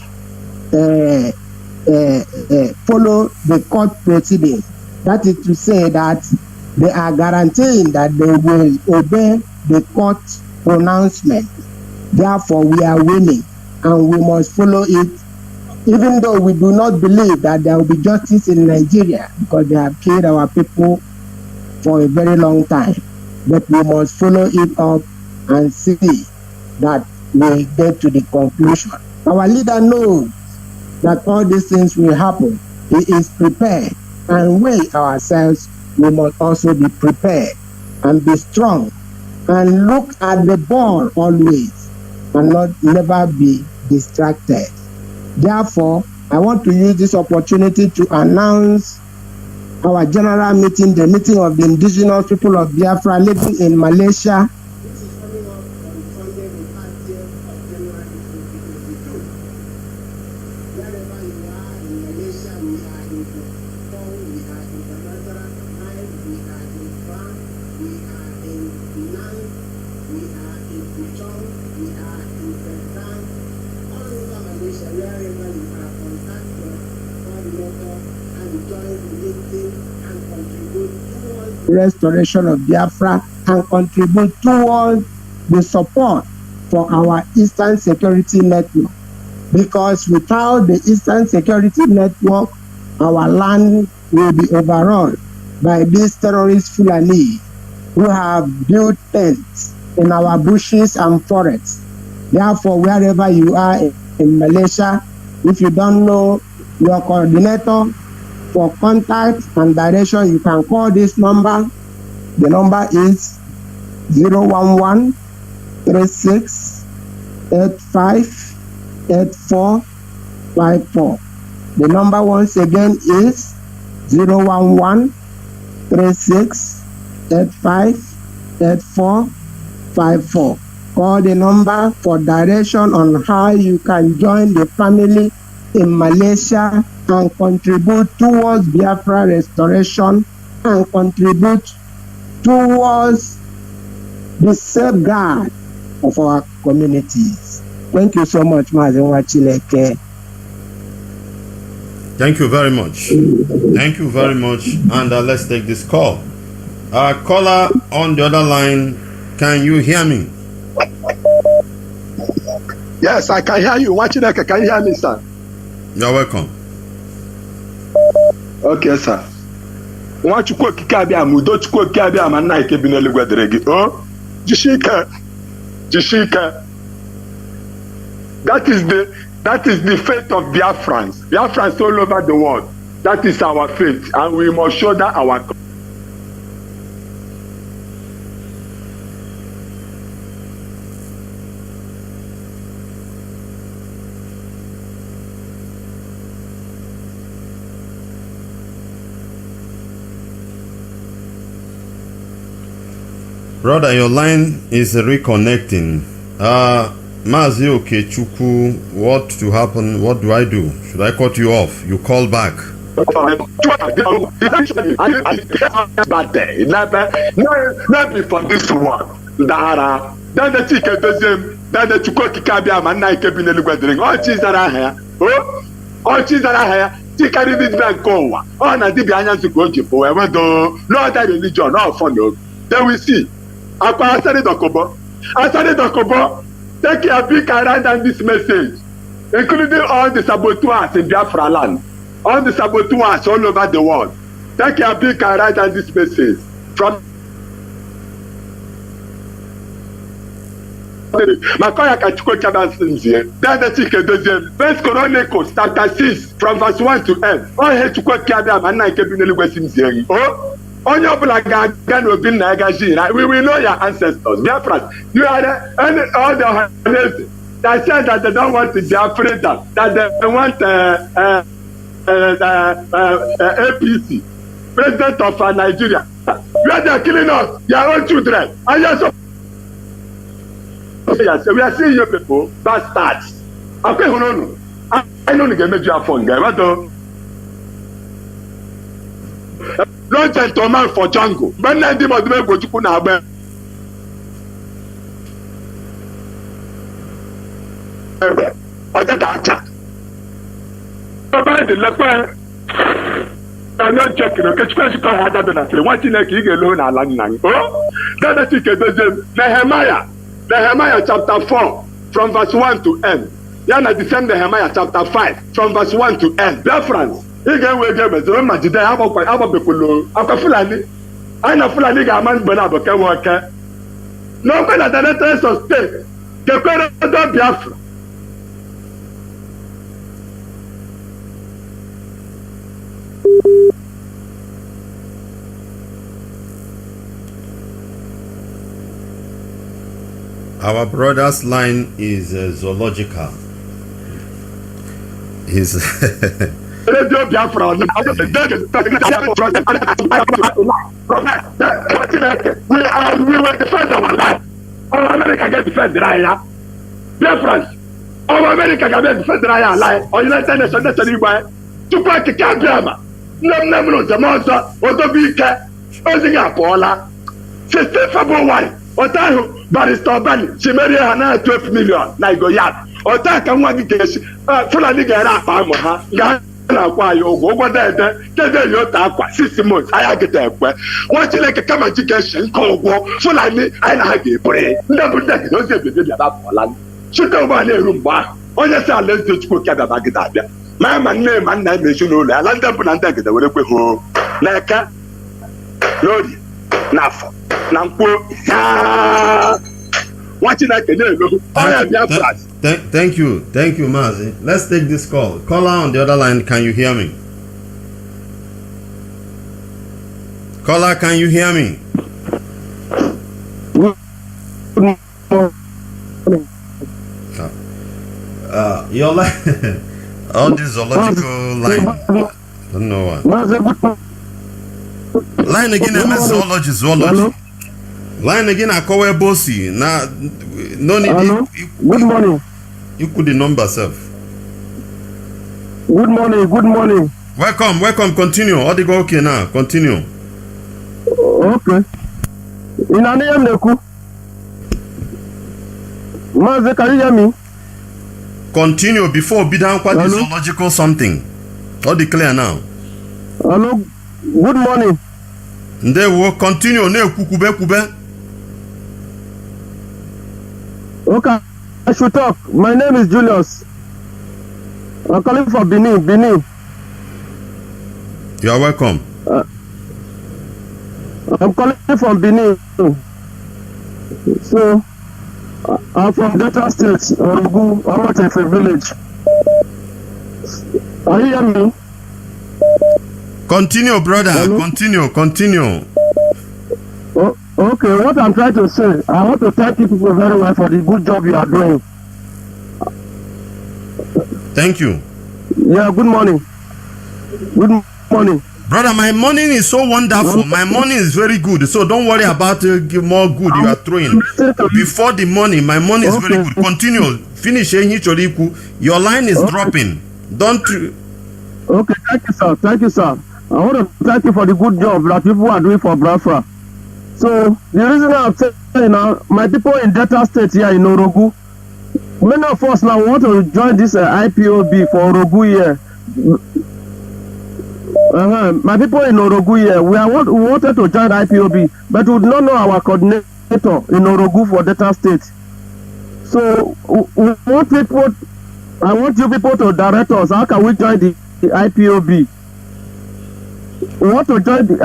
follow the court proceedings. That is to say that they are guaranteeing that they will obey the court pronouncement. Therefore, we are winning, and we must follow it even though we do not believe that there will be justice in Nigeria because they have killed our people for a very long time. But we must follow it up and see that we get to the conclusion. Our leader knows that all these things will happen. He is prepared. And we ourselves, we must also be prepared and be strong and look at the ball always and never be distracted. Therefore, I want to use this opportunity to announce our general meeting, the meeting of the indigenous people of Biafra living in Malaysia. This is coming up on Sunday, the 30th of January 2022. Wherever you are in Malaysia, we are in Hong, we are in Canada, we are in France, we are in Penang, we are in Puchong, we are in Vietnam, all over Malaysia, wherever you are, contact your coordinator and join the meeting and contribute towards the restoration of Biafra and contribute towards the support for our Eastern Security Network. Because without the Eastern Security Network, our land will be overrun by these terrorist Fulani who have built tents in our bushes and forests. Therefore, wherever you are in Malaysia, if you don't know your coordinator, for contact and direction, you can call this number. The number is 011 36 85 8454. The number once again is 011 36 85 8454. Call the number for direction on how you can join the family in Malaysia and contribute towards Biafra restoration and contribute towards the safeguard of our communities. Thank you so much, Mazi Nwachineke. Thank you very much. Thank you very much. And let's take this call. Caller on the other line, can you hear me? Yes, I can hear you. Nwachineke, can you hear me, sir? You're welcome. Okay, sir. Nwachukwu okike abịa ma udo Chukwu okike abịa ma nna ike bi n'eluigwe dịrị gị. Oh, jishike. That is the faith of Biafrans. Biafrans all over the world. That is our faith, and we must show that our. Brother, your line is reconnecting. Mazi Okechukwu, what to happen? What do I do? Should I cut you off? You call back. Not be for this one. Then the ticket does him. Then the Chukwaki Kabia man like a bin eluquadring. Oh, cheese that I hear. Oh, cheese that I hear. Tikari did not go. Oh, na Dibiana to go to for ever though. No other religion, no follow. Then we see. I started Dokobo. Take a big around on this message, including all the saboteurs in Biafra land, all the saboteurs all over the world. Take a big around on this message from Makoya Kachuko Kabasinzie. Then the ticket deuxième. First Chronicles chapter 6 from verse 1 to end. Oh, hey, to quote Kabia, and I can be the Westin. Oh. On your black we will know your ancestors. Biafra, you are all the that said that they don't want to be afraid that they want APC, president of Nigeria. You are killing us, your own children. And you're so we are seeing you people, bastards. Okay, no. I know you can make your phone, guy. No gentleman for jungle. But now they must go to Puna. I'm not checking. Okay, special harder than I say. Nwachineke alone alone. Oh, then the ticket does Nehemiah chapter 4 from verse 1 to end. Yana defend Nehemiah chapter 5 from verse 1 to end. Biafrans, again we get better. When Majide Ababekulo, Akafulani, I know Fulani Gaman Benaboke worker. No better than the rest of state. The Querado Biafra. Our brother's line is zoological. His Radio Biafra. We will defend our life. Our America can defend the Raya. Biafrans. Our America can defend the Raya life. Or United Nations, that's anyway. To quite the Cabiama. No, the monster, or the beaker. Ozing up, Paula. 16 February. Otahu. Barrister Bani, she married her 12 million, like go yard. Otaka one case, Fulani Gara Pamaha, Gana, why you go there, tell your Takwa, 6 months, I get there. Watching like a communication, call war, Fulani, I like it, pray. Never that, don't say the about Poland. Should go by a room bar. On your son, let's do school Cabagada. My man name and name is you know, I land up and take it away with home. Naka, Lodi, Nafo. Thank you, Mazi. Let's take this call. Caller on the other line, can you hear me? Caller, can you hear me? Your line, all this zoological line. I don't know what. Line again, zoology. Line again, I call bossy. Now, no need. Good morning. You could the number, self. Good morning. Welcome. Continue. All the go okay now. Continue. Okay. In a name, Neku. Mazi, can you hear me? Continue before be down quite is zoological something. All the clear now. Hello. Good morning. They will continue. Ne kube. Okay, I should talk. My name is Julius. I'm calling for Benin. You are welcome. I'm calling from Benin. So, I'm from Delta State, Orugu, Amatefe village. Are you hearing me? Continue, brother. Hello? Continue. Oh, okay, what I'm trying to say, I want to thank you people very well for the good job you are doing. Thank you. Yeah, good morning. Brother, my morning is so wonderful. My morning is very good. So don't worry about more good you are throwing. Before the morning, my morning is very good. Continue. Finish. Your line is dropping. Don't. Okay, thank you, sir. I want to thank you for the good job that people are doing for Biafra. So, the reason I'm saying now, my people in Delta State here in Orogu, many of us now want to join this IPOB for Orogu here. My people in Orogu here, we wanted to join IPOB, but we do not know our coordinator in Orogu for Delta State. So, I want you people to direct us. How can we join the IPOB? We want to join the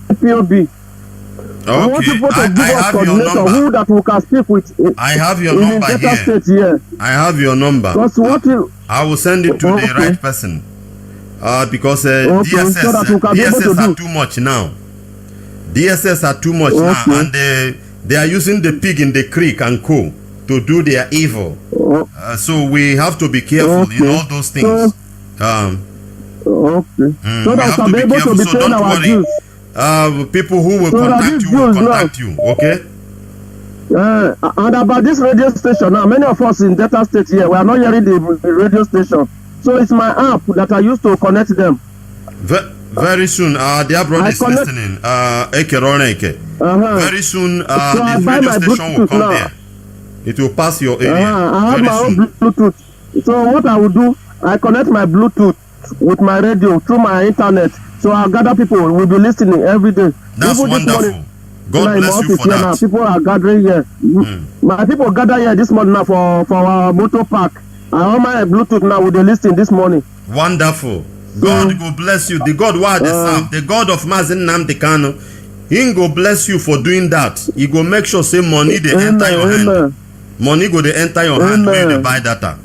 IPOB. Okay, I have your number. Who that we can speak with. I have your number here. I have your number. I will send it to the right person. Because DSS are too much now. DSS are too much now, and they are using the pig in the creek and co to do their evil. So we have to be careful in all those things. So that we can be able to be paying our dues. People who will contact you will contact you, okay? And about this radio station now, many of us in Delta State here, we are not hearing the radio station. So it's my app that I use to connect them. Very soon, dear brother is listening. Very soon, the radio station will come there. It will pass your area. I have my own Bluetooth. So what I will do, I connect my Bluetooth with my radio through my internet. So I gather people will be listening every day. That's wonderful. God bless you for that. Now, people are gathering here. My people gather here this morning now for our motor park. I on my Bluetooth now with the listing this morning. Wonderful. God go bless you. The God why they serve, the God of Mazi Nnamdi Kanu, he go bless you for doing that. He go make sure say money they enter your hand. Money go they enter your hand when they buy data.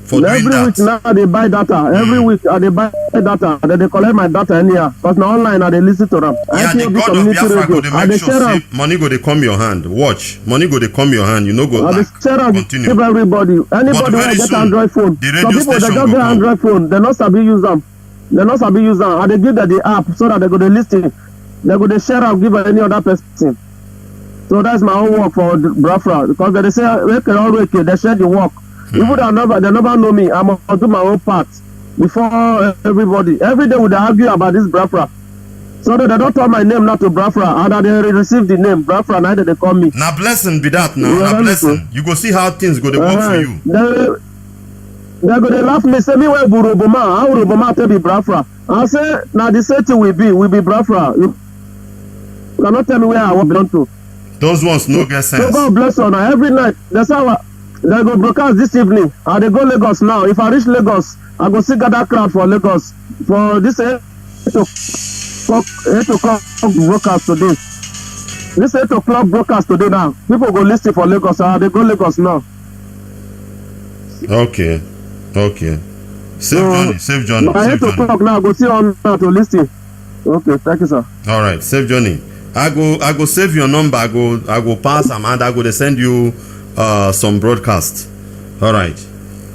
For doing every that. week now they buy data. Every week they buy data. Then they collect my data anyhow. Because now online they listen to them. Yeah, the God of Biafra go they make sure say money go they come your hand. Watch. Money go they come your hand. You know go back. Continue. Give everybody. Anybody who get Android phone. Some people they just get Android phone. They not sabi use them. They not sabi use them. And they give them the app so that they go to listen. They go to share and give any other person. So that's my own work for Biafra. Because they say they share the work. People that they never know me, I'm gonna do my own part before everybody. Every day would argue about this Biafra. So that they don't turn my name not to Biafra, and that they receive the name Biafra, neither they call me. Now blessing be that now. Now blessing. You go see how things go to work for you. They go to laugh me, say me where Buruboma, how Buruboma tell be Biafra. I say now the same thing we be Biafra. You cannot tell me where I belong to. Those ones no get sense. So God bless you now. Every night, that's how they go broadcast this evening. And they go Lagos now. If I reach Lagos, I go see gather crowd for Lagos for this 8 o'clock broadcast today. This 8 o'clock broadcast today now. People go listen for Lagos. They go Lagos now. Okay. Save Johnny. By 8 o'clock now, I go see on now to listen. Okay, thank you, sir. All right, save Johnny. I go save your number. I go pass and I go to send you some broadcast. All right.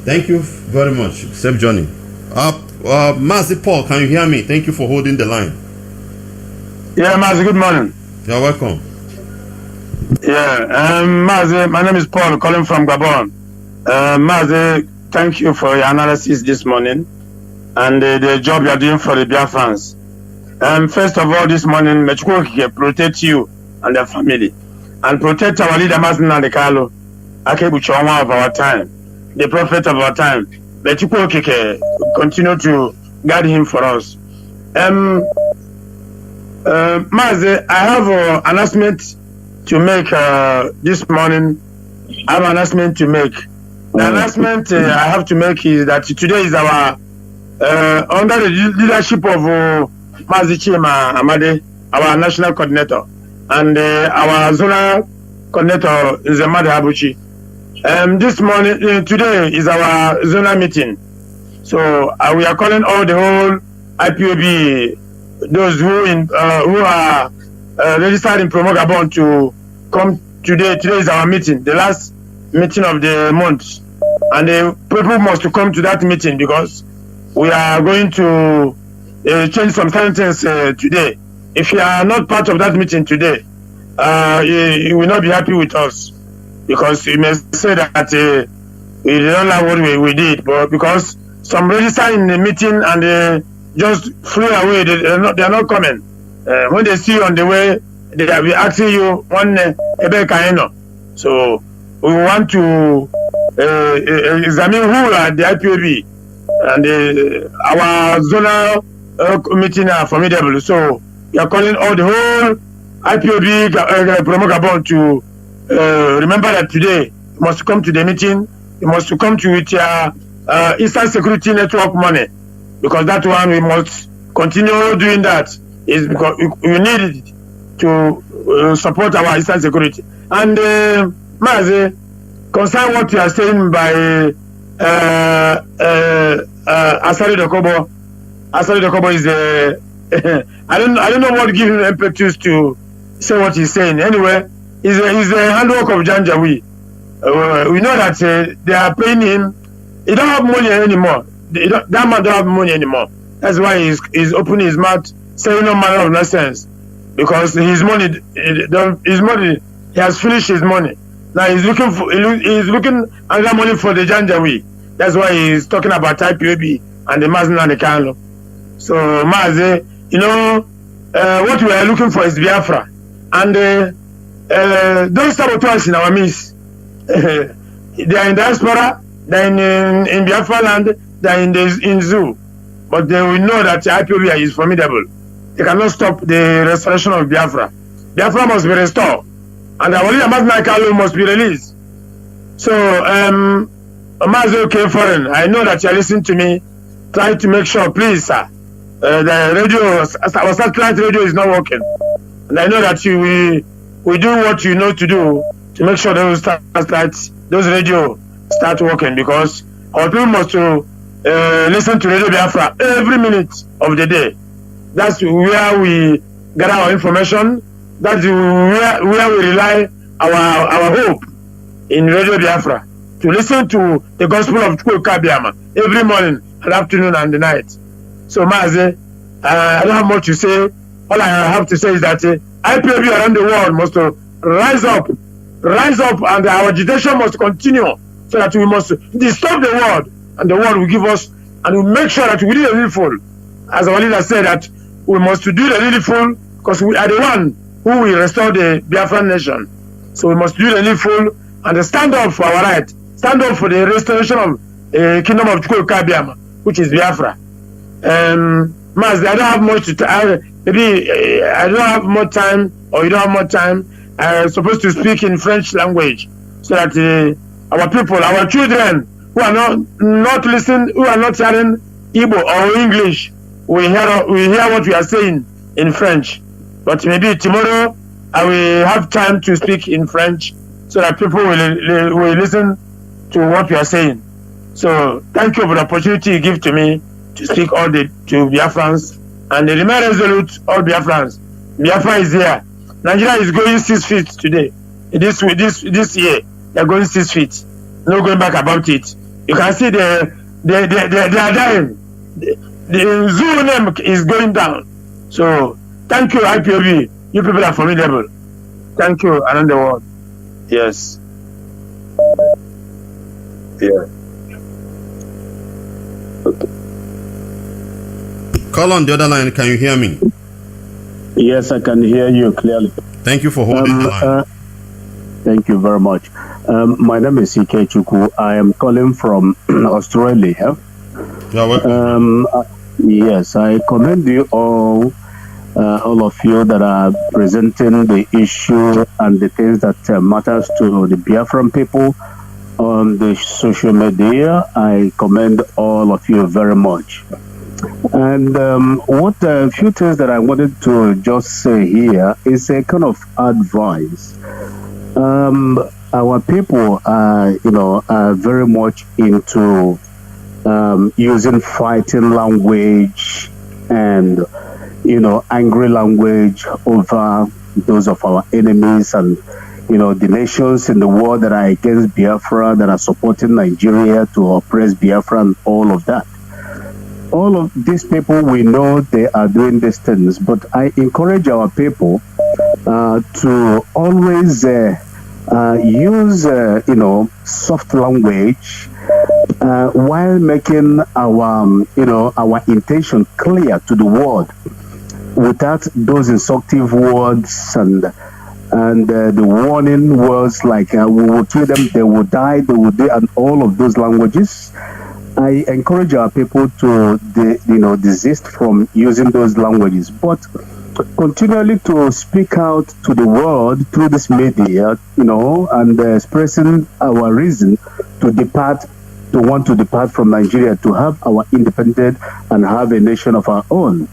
Thank you very much. Save Johnny. Mazi Paul, can you hear me? Thank you for holding the line. Yeah, Mazi, good morning. You're welcome. Yeah, Mazi, my name is Paul, calling from Gabon. Mazi, thank you for your analysis this morning and the job you're doing for the Biafrans. First of all, this morning, Nwachineke protect you and your family and protect our leader, Mazi Nnamdi Kanu, Akebuchonwa of our time, the prophet of our time. Nwachineke continue to guide him for us. Mazi, I have an announcement to make this morning. I have an announcement to make. The announcement I have to make is that today is our under the leadership of Mazi Chima Amade, our national coordinator, and our zonal coordinator Nzemade Abuchi. This morning, today is our zonal meeting. So we are calling all the whole IPOB, those who are registered in Promo Gabon to come today. Today is our meeting, the last meeting of the month, and the people must come to that meeting because we are going to change some sentences today. If you are not part of that meeting today, you will not be happy with us because you may say that we don't like what we did, but because some register in the meeting and they just flew away, they are not coming. When they see you on the way, they will be asking you one Ebekaino. So we want to examine who are the IPOB and our zonal meeting are formidable. So we are calling all the whole IPOB Promo Gabon to remember that today you must come to the meeting. You must come to with your instant security network money because that one we must continue doing that. Is because we need to support our instant security. And Mazi, concern what you are saying by Asari Dokobo. Asari Dokobo is I don't know what gives him impetus to say what he's saying. Anyway, he's a handwork of Janjaweed. We know that they are paying him. He don't have money anymore. That man don't have money anymore. That's why he's opening his mouth saying no manner of nonsense because his money, he has finished his money. Now he's looking another money for the Janjaweed. That's why he's talking about IPOB and the Mazi Nnamdi Kanu. So Mazi, what we are looking for is Biafra, and those saboteurs in our midst, they are in diaspora, they are in Biafra land, they are in zoo, but they will know that IPOB is formidable. They cannot stop the restoration of Biafra. Biafra must be restored, and our leader Mazi Nnamdi Kanu must be released. So Mazi, okay, foreign. I know that you're listening to me. Try to make sure, please, sir. The radio, our satellite radio is not working. And I know that we do what you know to do to make sure those radio start working, because our people must listen to Radio Biafra every minute of the day. That's where we get our information. That's where we rely our hope in Radio Biafra, to listen to the gospel of Chukwuka every morning and afternoon and the night. So Mazi, I don't have much to say. All I have to say is that IPOB around the world must rise up, and our agitation must continue, so that we must disturb the world, and the world will give us, and we make sure that we do the needful. As our leader said, that we must do the needful, because we are the one who will restore the Biafran nation. So we must do the needful and stand up for our right, stand up for the restoration of the kingdom of Chukwuka, which is Biafra. Mazi, I don't have much to maybe I don't have more time, or you don't have more time. I'm supposed to speak in French language, so that our people, our children who are not listening, who are not hearing Igbo or English, we hear what we are saying in French. But maybe tomorrow I will have time to speak in French, so that people will listen to what we are saying. So thank you for the opportunity you give to me to speak to Biafrans, and they remain resolute, all Biafrans. Biafra is here. Nigeria is going 6 feet today. This year, they're going 6 feet. No going back about it. You can see they are dying. The Zulu name is going down. So thank you, IPOB. You people are formidable. Thank you around the world. Yes. Yeah. Call on the other line. Can you hear me? Yes, I can hear you clearly. Thank you for holding the line. Thank you very much. My name is Ike Chukwu. I am calling from Australia. You're welcome. Yes, I commend you all of you that are presenting the issue and the things that matters to the Biafran people on the social media. I commend all of you very much. And what a few things that I wanted to just say here is a kind of advice. Our people are very much into using fighting language and angry language over those of our enemies, and the nations in the world that are against Biafra, that are supporting Nigeria to oppress Biafra and all of that. All of these people, we know they are doing these things, but I encourage our people to always use soft language while making our intention clear to the world, without those insultive words and the warning words like we will kill them, they will die, they will die, and all of those languages. I encourage our people to desist from using those languages, but continually to speak out to the world through this media, and expressing our reason to want to depart from Nigeria, to have our independence and have a nation of our own.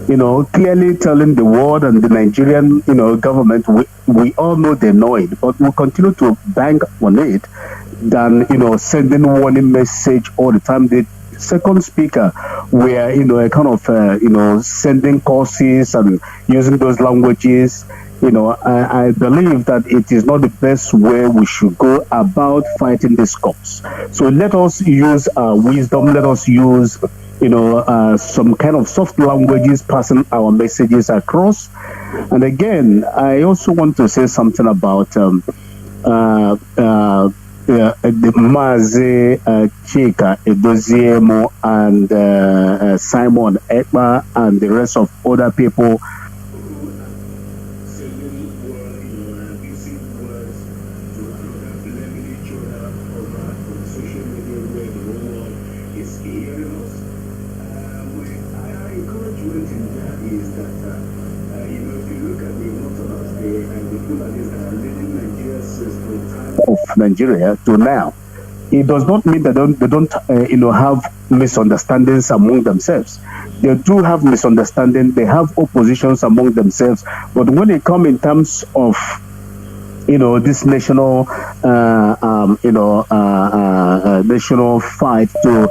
Clearly telling the world and the Nigerian, government, we all know they know it, but we continue to bank on it than, sending warning message all the time. The second speaker, where, a kind of, sending courses and using those languages, I believe that it is not the best way we should go about fighting this cause. So let us use our wisdom, let us use some kind of soft languages, passing our messages across. And again, I also want to say something about the Mazi, Chika, Edoziemo, and Simon Ekpa, and the rest of other people. Of Nigeria to now, it does not mean that they don't have misunderstandings among themselves. They do have misunderstanding. They have oppositions among themselves. But when it comes in terms of this national national fight to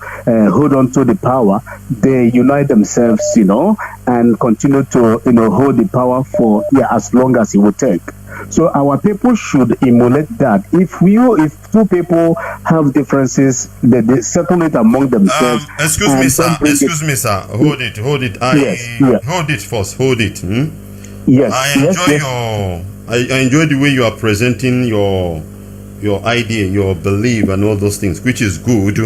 hold on to the power, they unite themselves, and continue to hold the power for as long as it will take. So our people should emulate that. If two people have differences, they settle it among themselves. Excuse me, sir. Hold it. Hold it first. Hold it. Yes. I enjoy the way you are presenting your idea, your belief, and all those things, which is good.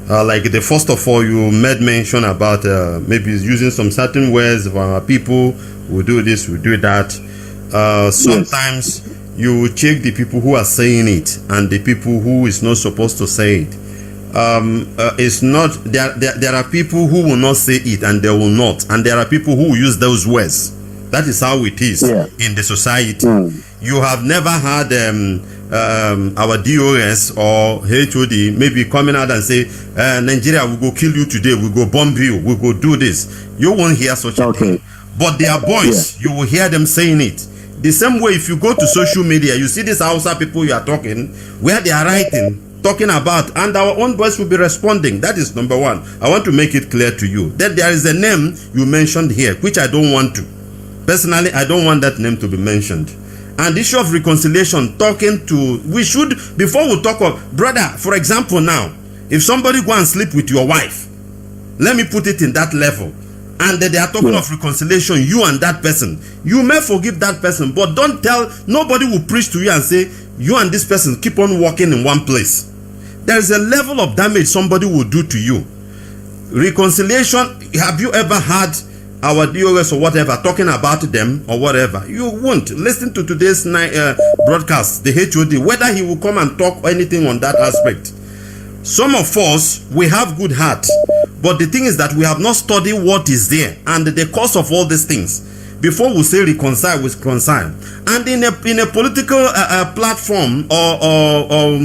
Like the first of all, you made mention about maybe using some certain words for our people. We do this, we do that. Sometimes you check the people who are saying it and the people who is not supposed to say it. It's not there are people who will not say it and they will not, and there are people who will use those words. That is how it is in the society. You have never had our DOS or HOD maybe coming out and say, Nigeria will go kill you today, we'll go bomb you, we'll go do this. You won't hear such a thing. But their voice, you will hear them saying it. The same way, if you go to social media, you see these Hausa people you are talking, where they are writing, talking about, and our own voice will be responding. That is number one. I want to make it clear to you. Then there is a name you mentioned here, which I don't want to. Personally, I don't want that name to be mentioned. And the issue of reconciliation, we should, before we talk of, brother, for example now, if somebody go and sleep with your wife, let me put it in that level, and they are talking of reconciliation, you and that person, you may forgive that person, but nobody will preach to you and say, you and this person keep on walking in one place. There is a level of damage somebody will do to you. Reconciliation, have you ever had our DOS or whatever talking about them or whatever? You won't. Listen to today's broadcast, the HOD, whether he will come and talk anything on that aspect. Some of us, we have good heart, but the thing is that we have not studied what is there and the cause of all these things before we say reconcile with reconcile. And in a political platform or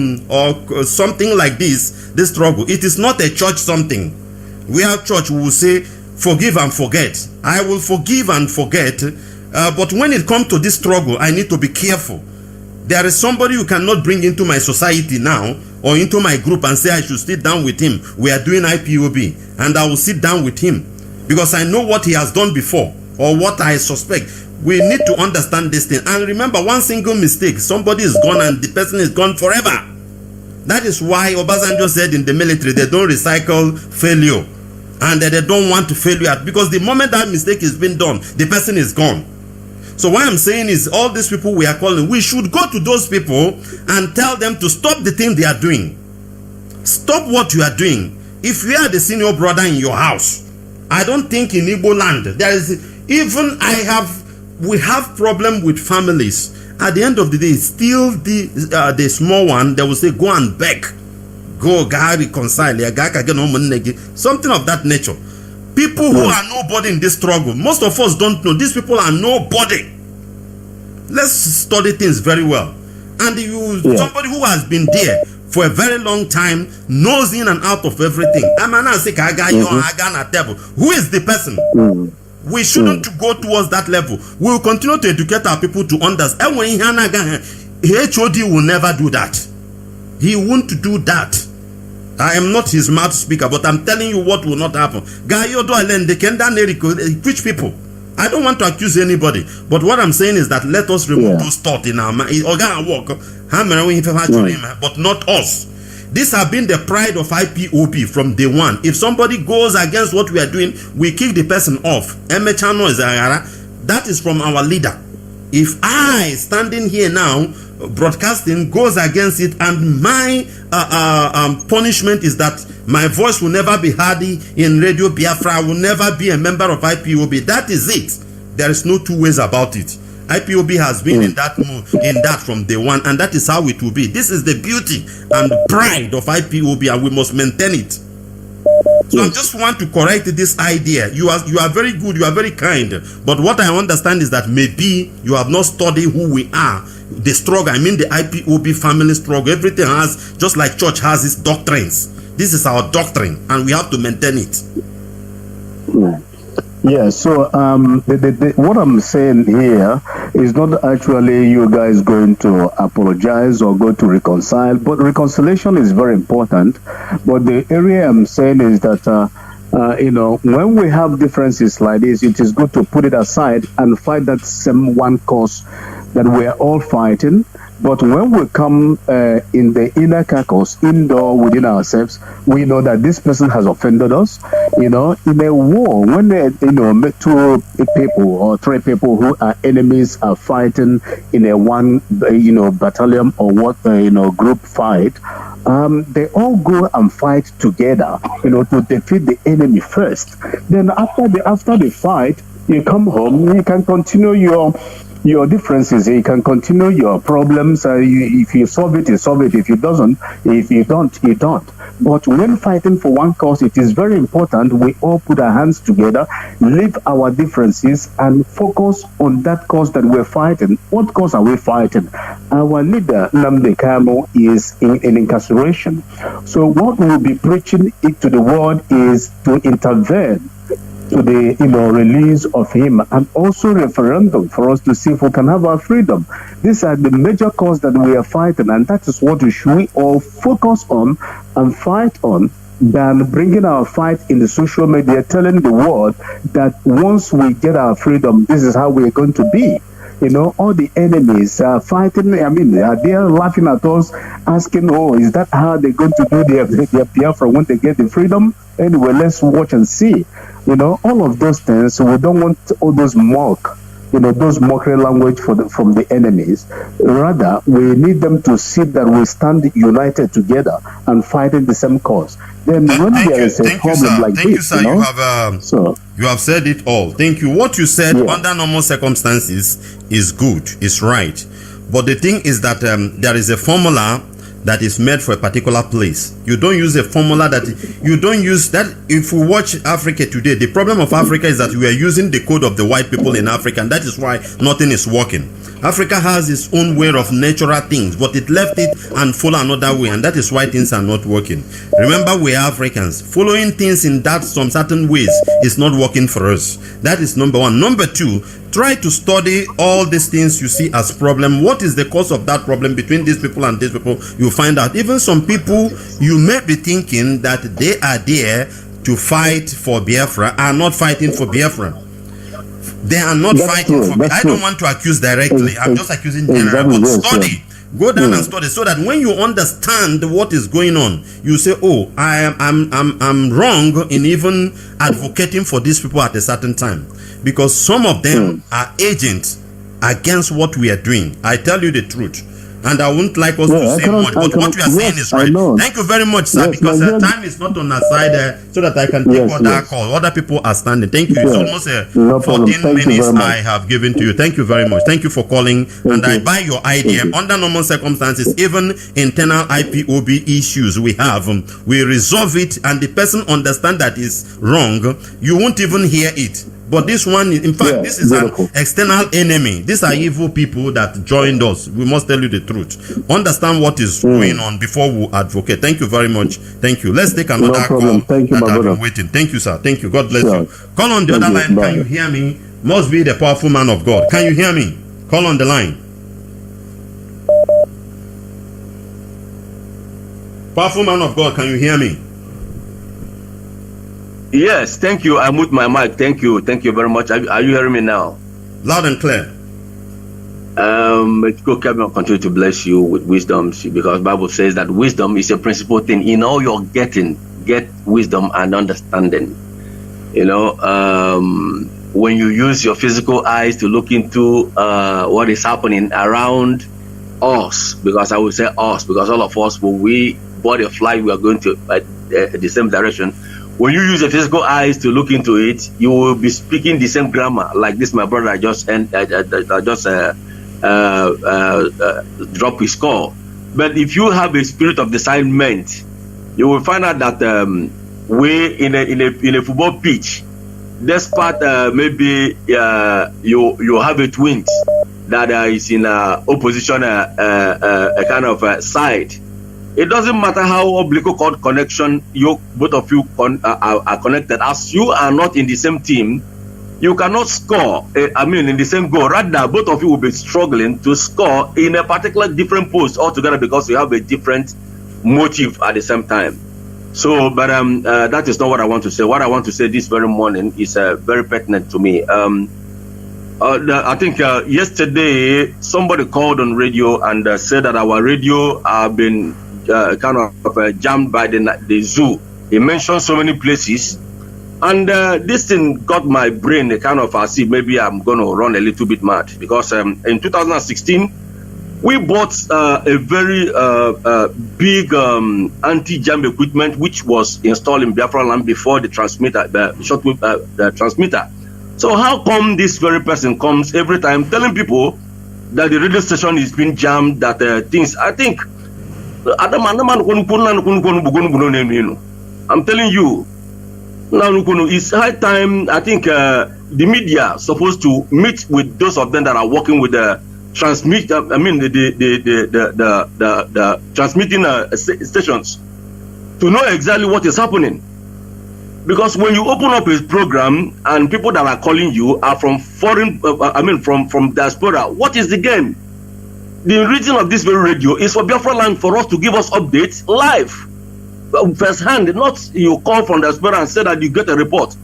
something like this struggle, it is not a church something. We have church, we will say forgive and forget. I will forgive and forget, but when it comes to this struggle, I need to be careful. There is somebody you cannot bring into my society now or into my group and say I should sit down with him. We are doing IPOB and I will sit down with him because I know what he has done before or what I suspect. We need to understand this thing. And remember, one single mistake, somebody is gone and the person is gone forever. That is why Obasanjo said in the military, they don't recycle failure. And they don't want to fail you at, because the moment that mistake is being done, the person is gone. So what I'm saying is, all these people we are calling, we should go to those people and tell them to stop the thing they are doing. Stop what you are doing. If you are the senior brother in your house, I don't think in Igbo land there is even we have problem with families. At the end of the day, still the small one, they will say go and beg. Go, reconcile, something of that nature. People who are nobody in this struggle, most of us don't know. These people are nobody. Let's study things very well. And somebody who has been there for a very long time, knows in and out of everything. Who is the person? We shouldn't go towards that level. We will continue to educate our people to understand. HOD will never do that. He won't do that. I am not his mouth speaker, but I'm telling you what will not happen. Which people? I don't want to accuse anybody, but what I'm saying is that let us remove those thoughts in our mind. But not us. This has been the pride of IPOB from day one. If somebody goes against what we are doing, we kick the person off. That is from our leader. If I, standing here now, broadcasting, goes against it, and my punishment is that my voice will never be heard in Radio Biafra, I will never be a member of IPOB. That is it. There is no two ways about it. IPOB has been in that from day one, and that is how it will be. This is the beauty and pride of IPOB, and we must maintain it. So I just want to correct this idea. You are very good, you are very kind, but what I understand is that maybe you have not studied who we are the struggle, I mean the IPOB family struggle, everything has, just like church has its doctrines. This is our doctrine, and we have to maintain it. Yeah, so what I'm saying here is not actually you guys going to apologize or go to reconcile, but reconciliation is very important. But the area I'm saying is that, you know, when we have differences like this, it is good to put it aside and fight that same one cause that we are all fighting. But when we come in the inner caucus, indoor within ourselves, we know that this person has offended us. You know, in a war, when you know, two people or three people who are enemies are fighting in a one, you know, battalion or what, you know, group fight, they all go and fight together, you know, to defeat the enemy first. Then after the fight, you come home, you can continue your differences, you can continue your problems. If you solve it, you solve it. If you don't, you don't. But when fighting for one cause, it is very important we all put our hands together, leave our differences, and focus on that cause that we're fighting. What cause are we fighting? Our leader, Nnamdi Kanu, is in incarceration. So what we'll be preaching it to the world is to intervene to the, you know, release of him, and also referendum for us to see if we can have our freedom. These are the major cause that we are fighting, and that is what we should all focus on and fight on, than bringing our fight in the social media, telling the world that once we get our freedom, this is how we're going to be. You know, all the enemies are fighting. I mean, they are laughing at us, asking, oh, is that how they're going to do their Biafra when they get the freedom? Anyway, let's watch and see. You know, all of those things, we don't want all those those mockery language from the enemies. Rather, we need them to see that we stand united together and fighting the same cause. Then when there is a problem like this, sir. You know, you have said it all. Thank you. What you said under normal circumstances is good, is right. But the thing is that there is a formula that is made for a particular place. You don't use a formula that you don't use that. If we watch Africa today, the problem of Africa is that we are using the code of the white people in Africa, and that is why nothing is working. Africa has its own way of natural things, but it left it and follow another way, and that is why things are not working. Remember, we are Africans. Following things in that some certain ways is not working for us. That is number one. Number two, try to study all these things you see as problem. What is the cause of that problem between these people and these people? You find out. Even some people you may be thinking that they are there to fight for Biafra are not fighting for Biafra. They are not fighting for Biafra. I don't want to accuse directly. I'm just accusing generally. But study. Go down and study, so that when you understand what is going on, you say, oh, I'm wrong in even advocating for these people at a certain time, because some of them are agents against what we are doing. I tell you the truth, and I wouldn't like us to say much, but what you are saying is right. Thank you very much, sir, because time is not on our side, so that I can take other call. Other people are standing. Thank you. It's almost 14 minutes I have given to you. Thank you very much. Thank you for calling, and I buy your idea. Under normal circumstances, even internal IPOB issues we have, we resolve it, and the person understand that is wrong. You won't even hear it. But this one, in fact, this is an external enemy. These are evil people that joined us. We must tell you the truth. Understand what is going on before we advocate. Thank you very much. Thank you. Let's take another call. Thank you, my brother. Waiting. Thank you, sir. Thank you. God bless you. Call on the other line. Can you hear me? Must be the powerful man of God. Can you hear me? Call on the line. Powerful man of God, can you hear me? Yes, thank you. I moved my mic. Thank you very much. Are you hearing me now? Loud and clear. God continue to bless you with wisdom, because Bible says that wisdom is a principal thing. In all you're getting, get wisdom and understanding. You know, when you use your physical eyes to look into what is happening around us, because I will say us, because all of us, when we board a flight, we are going to the same direction. When you use your physical eyes to look into it, you will be speaking the same grammar. Like this, my brother just dropped his call. But if you have a spirit of discernment, you will find out that we in a football pitch, despite maybe you have a twins that is in opposition a kind of side. It doesn't matter how umbilical cord connection both of you are connected. As you are not in the same team, you cannot score. In the same goal. Rather, both of you will be struggling to score in a particular different post altogether because you have a different motive at the same time. So, but that is not what I want to say. What I want to say this very morning is very pertinent to me. I think yesterday somebody called on radio and said that our radio have been kind of jammed by the zoo. He mentioned so many places, and this thing got my brain kind of as if maybe I'm going to run a little bit mad because in 2016 we bought a very big anti-jam equipment which was installed in Biafra land before the transmitter, the shortwave transmitter. So how come this very person comes every time telling people that the radio station is being jammed, that things, I think, I'm telling you, it's high time. I think the media supposed to meet with those of them that are working with the transmit. I mean the transmitting stations to know exactly what is happening. Because when you open up a program and people that are calling you are from foreign, from diaspora, what is the game? The reason of this very radio is for Biafra land, for us to give us updates live, first hand. Not you call from diaspora and say that you get a report.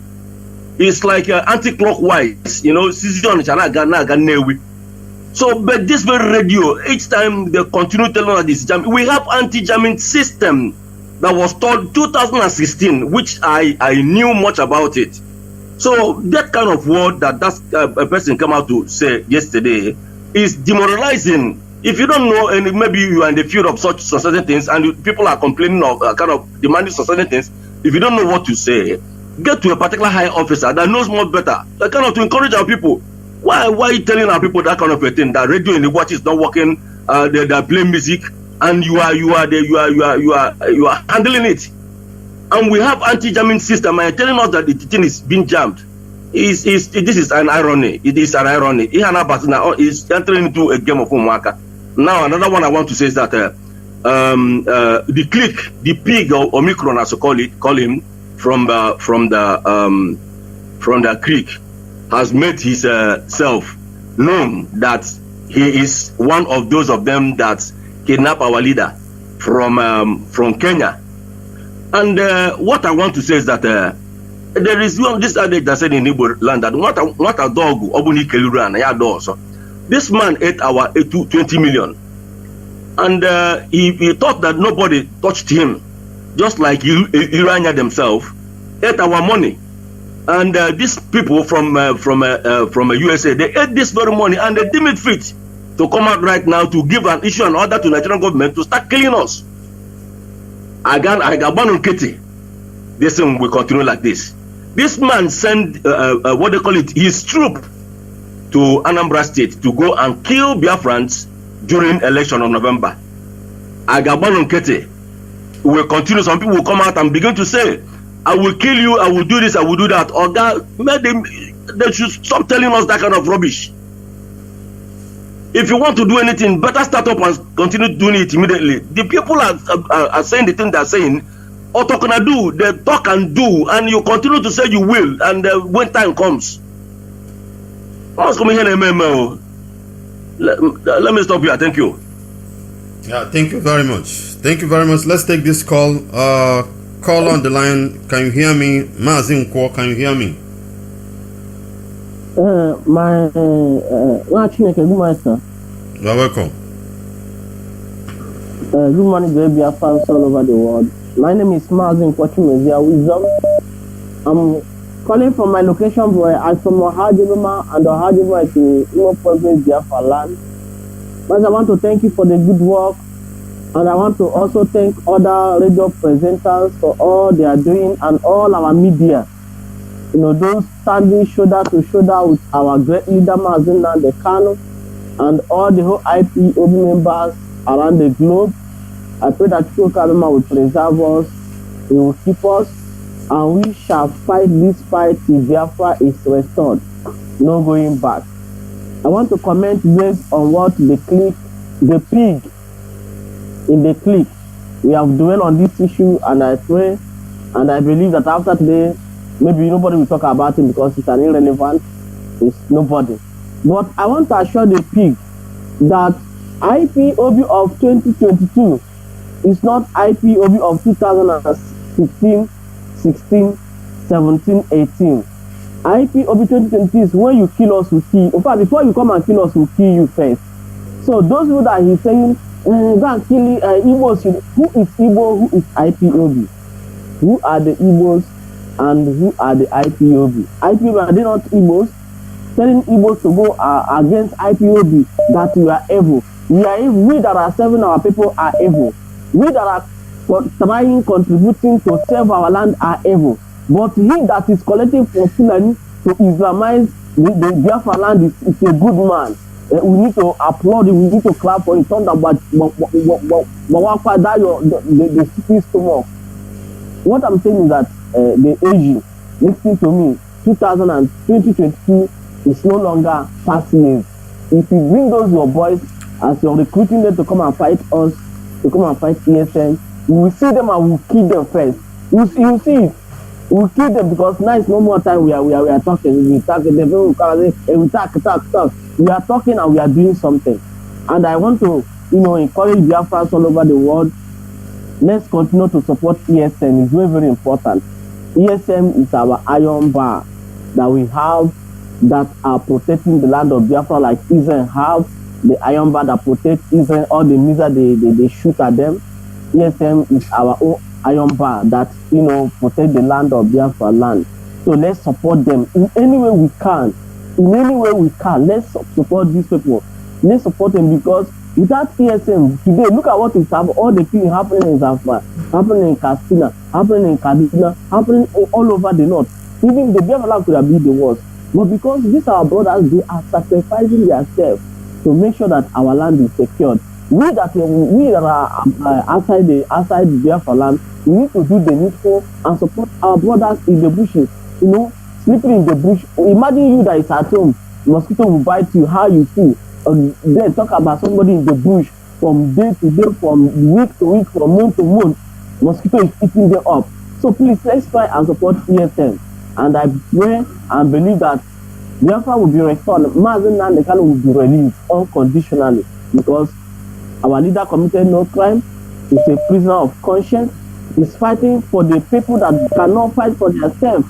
It's like anti-clockwise, So, but this very radio, each time they continue telling us this jam, we have anti-jamming system that was told 2016, which I knew much about it. So that kind of word that a person came out to say yesterday is demoralizing. If you don't know, and maybe you are in the field of such certain things, and people are complaining of kind of demanding certain things, if you don't know what to say, get to a particular high officer that knows more better, that kind of to encourage our people. Why are you telling our people that kind of a thing? That radio in the watch is not working, they play music, and you are handling it. And we have anti-jamming system, and telling us that the thing is being jammed. This is an irony. It is an irony. Is entering into a game of homework. Now another one I want to say is that the clique, the pig or Omicron, as you call him, from the creek, has made his self known that he is one of those of them that kidnap our leader from Kenya. And what I want to say is that there is this adage that said in Igbo land that what a dog obuni keluru and ya do so. This man ate our 20 million, and he thought that nobody touched him, just like Irania themselves ate our money. And these people from USA, they ate this very money, and they deem it fit to come out right now to give an issue an order to Nigerian government to start killing us. This thing will continue like this. This man sent what they call it, his troop to Anambra State to go and kill Biafrans during election of November. Will continue. Some people will come out and begin to say, I will kill you, I will do this, I will do that. Or that they should stop telling us that kind of rubbish. If you want to do anything, better start up and continue doing it immediately. The people are saying the thing they're saying. What are gonna do? They talk and do, and you continue to say you will, and when time comes. Let me stop here. Thank you. Yeah, thank you very much. Thank you very much. Let's take this call. Call on the line. Can you hear me? Mazi, can you hear me? Nwachineke, good morning, sir. You are welcome. Good morning, Biafra fans all over the world. My name is Mazi Wisdom. I'm calling from my location where I'm from Ohajibima, and Ohajibima is in Imo Province, Biafra land. But I want to thank you for the good work, and I want to also thank other radio presenters for all they are doing, and all our media. Those standing shoulder to shoulder with our great leader Mazi Kano and all the whole IPOB members around the globe. I pray that Chukwuka will preserve us, he will keep us, and we shall fight this fight till Biafra is restored. No going back. I want to comment based on what the pig in the clique. We have dwelled on this issue, and I pray and I believe that after today, maybe nobody will talk about it because it's an irrelevant. It's nobody. But I want to assure the pig that IPOB of 2022 is not IPOB of 2015, 16, 17, 18. IPOB 2020 is when you kill us, we kill. In fact, before you come and kill us, we'll kill you first. So those people that he's saying, go and kill Igbos, who is Igbo, who is IPOB? Who are the Igbos and who are the IPOB? IPOB, are they not Igbos? Telling Igbos to go against IPOB that we are evil. We are evil. We that are serving our people are evil. We that are contributing to save our land are evil. But he that is collecting for Fulani to Islamize the Biafra land is a good man. We need to applaud him. We need to clap for him. Thunder, but the stupid stomach. What I'm saying is that the age, listen to me, 2022 is no longer passive. If you bring those your boys as you're recruiting them to come and fight us, to come and fight ESN, we will see them and we'll kill them first. You'll see it. We'll kill them because now it's no more time we are talking. We talk, the people will come and say, we talk. We are talking and we are doing something. And I want to, encourage Biafrans all over the world. Let's continue to support ESN. It's very, very important. ESM is our iron bar that we have that are protecting the land of Biafra, like Israel have the iron bar that protects Israel, all the missiles they shoot at them. ESM is our own iron bar that protect the land of Biafra land. So let's support them in any way we can. Let's support these people. Let's support them because without ESM today, look at what is happening. All the things happening in Zafra, happening in Katsina, happening in Kaduna, happening all over the north. Even the Biafra land could have been the worst. But because these our brothers, they are sacrificing themselves to make sure that our land is secured. We that are outside the Biafra land, we need to do the needful and support our brothers in the bushes. Sleeping in the bush. Imagine you that is at home, mosquito will bite you. How you feel? Then talk about somebody in the bush from day to day, from week to week, from month to month. Mosquito is eating them up. So please, let's try and support ESN. And I pray and believe that Biafra will be restored. Mazi will be released unconditionally because our leader committed no crime. He's a prisoner of conscience. He's fighting for the people that cannot fight for themselves.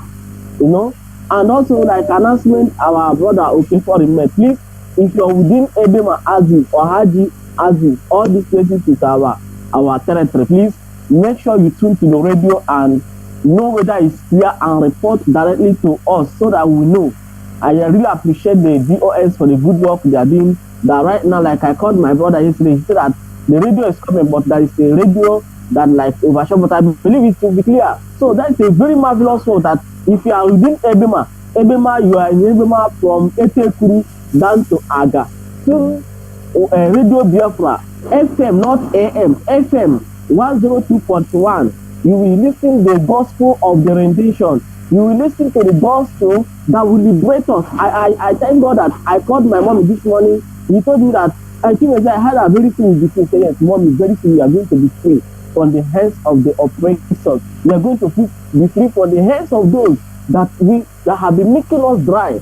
And also, like announcement, our brother Okefo, please, if you're within Ebema Aziz or Haji Aziz, all these places is our territory, please make sure you tune to the radio and know whether it's clear and report directly to us so that we know. I really appreciate the DOS for the good work they are doing. That right now, like I called my brother yesterday, he said that the radio is coming, but there is a radio that like overshot, but I believe it to be clear. So that's a very marvelous work that if you are within Ebema, you are in Ebema from Etekuru down to Aga. So Radio Biafra, FM, not AM, FM 102.1. You will listen to the gospel of the rendition. You will listen to the gospel that will liberate us. I thank God that I called my mom this morning. He told me that I had a very serious disease. Yes, mommy, very soon we are going to be free from the hands of the oppressors. We are going to be free from the hands of those that have been making us dry,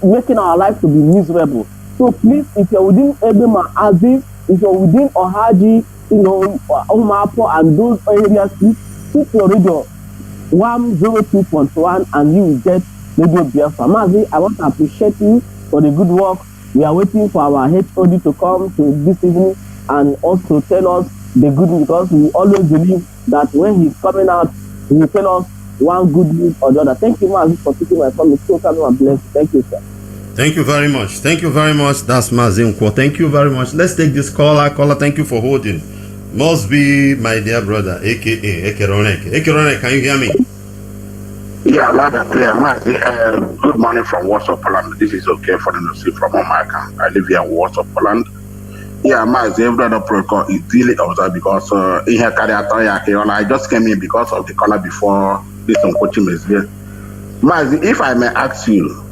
making our life to be miserable. So please, if you're within Ebema Aziz, if you're within Ohaji, Omapo and those areas, please keep your radio 102.1 and you will get Radio Biafra. Mazi, I want to appreciate you for the good work. We are waiting for our HOD to come to this evening and also tell us the good news, because we always believe that when he's coming out, he will tell us one good news or the other. Thank you, Mazi, for taking my phone. It's so coming and blessed. Thank you, sir. Thank you very much. Thank you very much. That's Mazi Nkwo. Thank you very much. Let's take this caller. Thank you for holding. Must be my dear brother, aka Ekeroneke. Ekeroneke, can you hear me? Yeah, loud and clear. Mazi, good morning from Warsaw, Poland. This is okay for them to see from America. I live here in Warsaw, Poland. Yeah, Mazi, every other protocol is really observed because I just came in because of the caller before this coaching is here. Mazi, if I may ask you,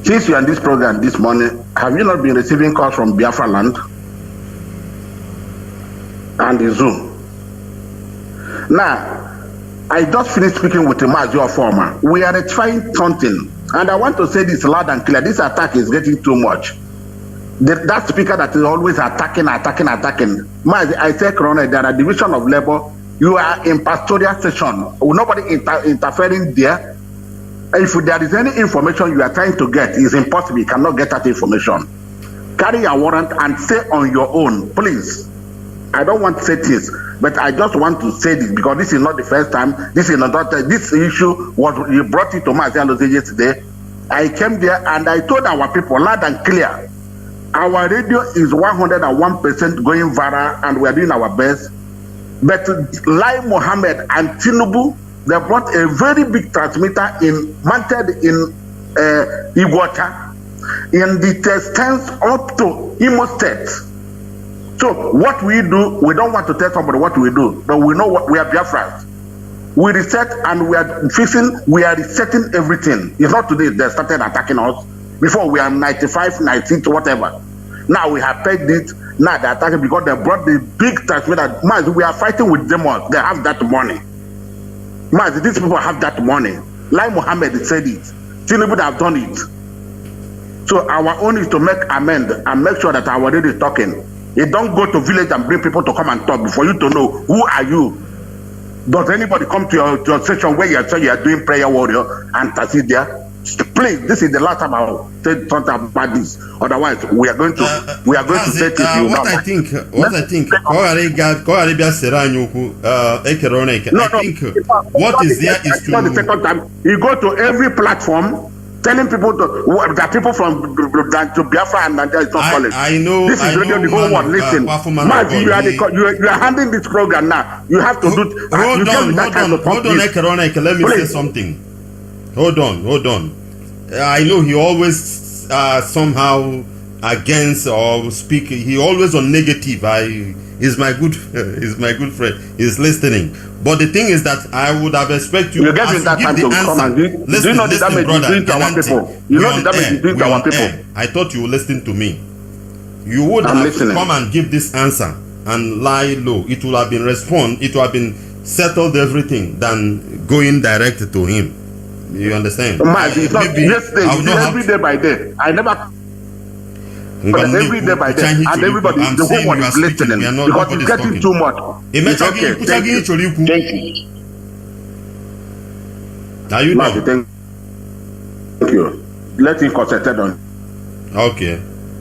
since you are in this program this morning, have you not been receiving calls from Biafra land and the zoo? Now, I just finished speaking with the Mazi of former. We are trying something, and I want to say this loud and clear. This attack is getting too much. That speaker that is always attacking. Mazi, I say, Corona, there are division of labor. You are in pastoral session. Nobody interfering there. If there is any information you are trying to get, it's impossible. You cannot get that information. Carry your warrant and say on your own, please. I don't want to say this, but I just want to say this because this is not the first time. This issue was you brought it to Mazi yesterday. I came there and I told our people loud and clear. Our radio is 101% going viral, and we are doing our best. But Lai Mohammed and Tinubu, they brought a very big transmitter mounted in Iguata in the distance up to Imo State. So what we do, we don't want to tell somebody what we do, but we know what we are Biafrans. We reset and we are fixing, we are resetting everything. It's not today they started attacking us. Before we are 95, 90, whatever. Now we have paid it. Now they're attacking because they brought the big transmitter. Mazi, we are fighting with them all. They have that money. Mazi, these people have that money. Lai Mohammed said it. Tinubu have done it. So our own is to make amend and make sure that our radio is talking. You don't go to village and bring people to come and talk before you to know who are you. Does anybody come to your session where you are saying you are doing prayer warrior and sit there? Please, this is the last time I'll say something about this. Otherwise, we are going to say it. What I think, what is there is to. Not the second time. You go to every platform telling people that people from to Biafra and Nigeria is not calling. I know. This is radio. The whole world listen. Mazi, you are handling this program now. You have to do. Hold on, Ekeroneke. Let me say something. Hold on. I know he always somehow against or speak. He always on negative. He's my good friend. He's listening. But the thing is that I would have expected you to give the answer. Listen, brother. You know the damage you do to our people. I thought you would listen to me. You would have come and give this answer and lie low. It would have been it would have been settled everything than going direct to him. You understand? It's not yesterday, every day by day. I never. But every day by day, and everybody, the whole world is listening because it's getting too much. It's okay. Thank you. Now you know. Thank you. Let him concentrate on. Okay.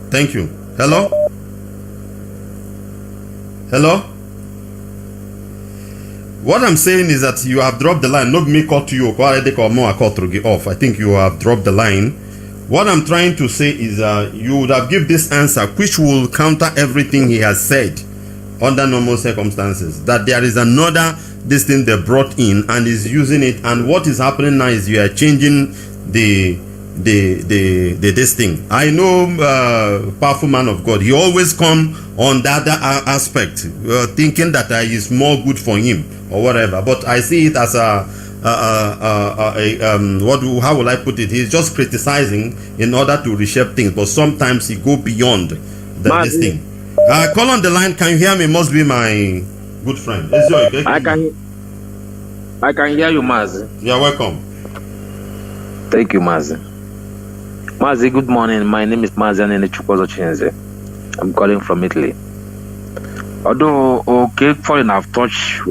Thank you. Hello. What I'm saying is that you have dropped the line. Not me call to you. I think you have dropped the line. What I'm trying to say is you would have given this answer which will counter everything he has said under normal circumstances. That there is another this thing they brought in and is using it, and what is happening now is you are changing the this thing. I know powerful man of God. He always come on the other aspect, thinking that is more good for him or whatever. But I see it as how will I put it? He's just criticizing in order to reshape things, but sometimes he go beyond this thing. Call on the line. Can you hear me? Must be my good friend. I can hear you, Mazi. You're welcome. Thank you, Mazi. Mazi, good morning. My name is Mazi Nwachineke. I'm calling from Italy. Although foreign, I've touched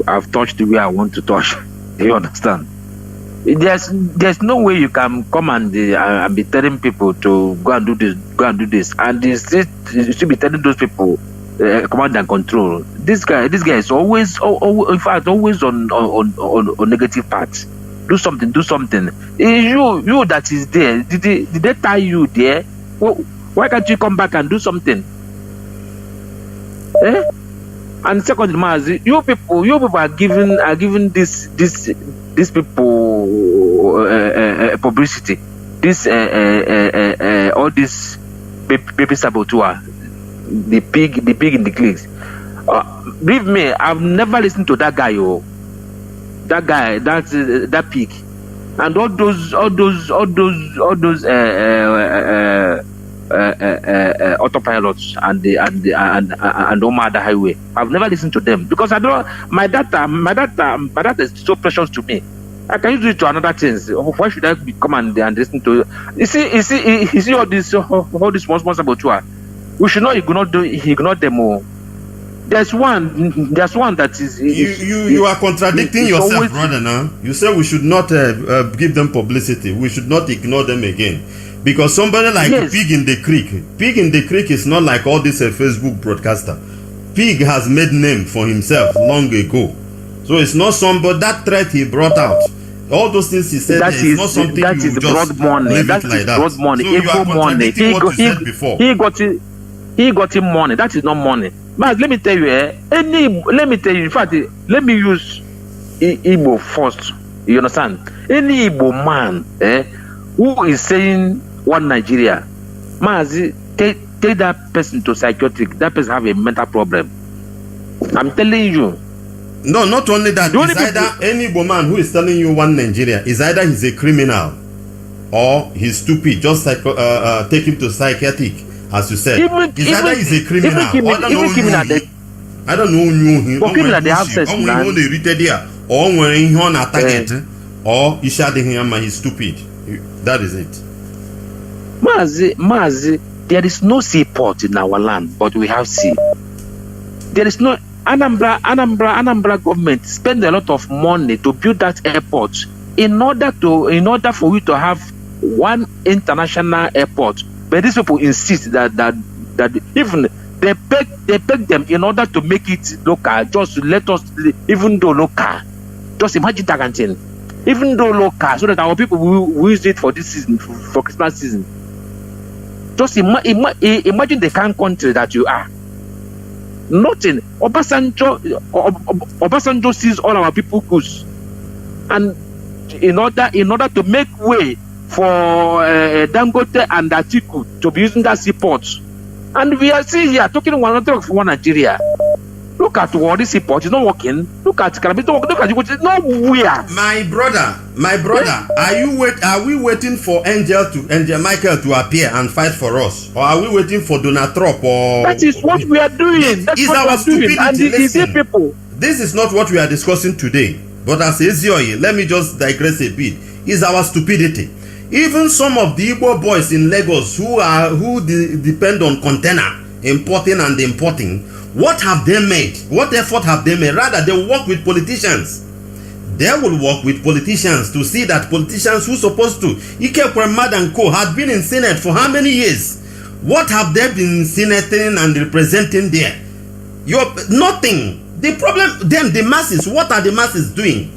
the way I want to touch. You understand? There's no way you can come and be telling people to go and do this, and you should be telling those people command and control. This guy is always on negative parts. Do something. You that is there. Did they tie you there? Well, why can't you come back and do something? And secondly, Mazi, you people are giving these people publicity. All this baby saboteur, the pig in the cliques. Believe me, I've never listened to that guy. That pig. and all those autopilots and the other highway. I've never listened to them because I don't. My data is so precious to me. I can use it to another things. Why should I come and listen to? You see all this responsible to her. We should not ignore them all. There's one that is. You are contradicting yourself, always, brother. Now you say we should not give them publicity. We should not ignore them again, because somebody like Pig in the Creek is not like all this Facebook broadcaster. Pig has made name for himself long ago, so it's not somebody that threat he brought out. All those things he said is not something that you just broad money. That is like broad money. So you are contradicting what you said before. He got him money. That is not money. But let me tell you, in fact, let me use Igbo first. You understand? Any Igbo man who is saying one Nigeria, Mazi, take that person to psychiatric. That person have a mental problem. I'm telling you. No, not only that. It's either any woman who is telling you one Nigeria is either he's a criminal or he's stupid. Just take him to psychiatric, as you said. It's either he's a criminal. I don't know him. For criminal, they have sense, man. Or when he's on a target, or he's stupid. That is it. Mazi, there is no seaport in our land, but we have sea. There is no. Anambra government spend a lot of money to build that airport in order for you to have one international airport. But these people insist that even they beg them in order to make it local. Just let us, even though local. Just imagine that thing. Even though local, so that our people will use it for this season, for Christmas season. Just imagine the kind of country that you are. Nothing. Obasanjo sees all our people goods, and in order to make way for Dangote and Atiku to be using that seaport, and we are still here talking one Nigeria. Look at what this seaport is not working. Look at Karabi. Look at it. Nowhere. My brother, are we waiting for Angel Michael to appear and fight for us, or are we waiting for Donald Trump? Or that is what we are doing. That's is what our stupidity. And Listen, people. This is not what we are discussing today. But as Ezioye, let me just digress a bit. Is our stupidity. Even some of the Igbo boys in Lagos who depend on container importing and importing. What have they made? What effort have they made? Rather, they work with politicians. They will work with politicians to see that politicians who supposed to Ike Kwemad and Co. had been in Senate for how many years? What have they been senating and representing there? Nothing. The problem, the masses, what are the masses doing?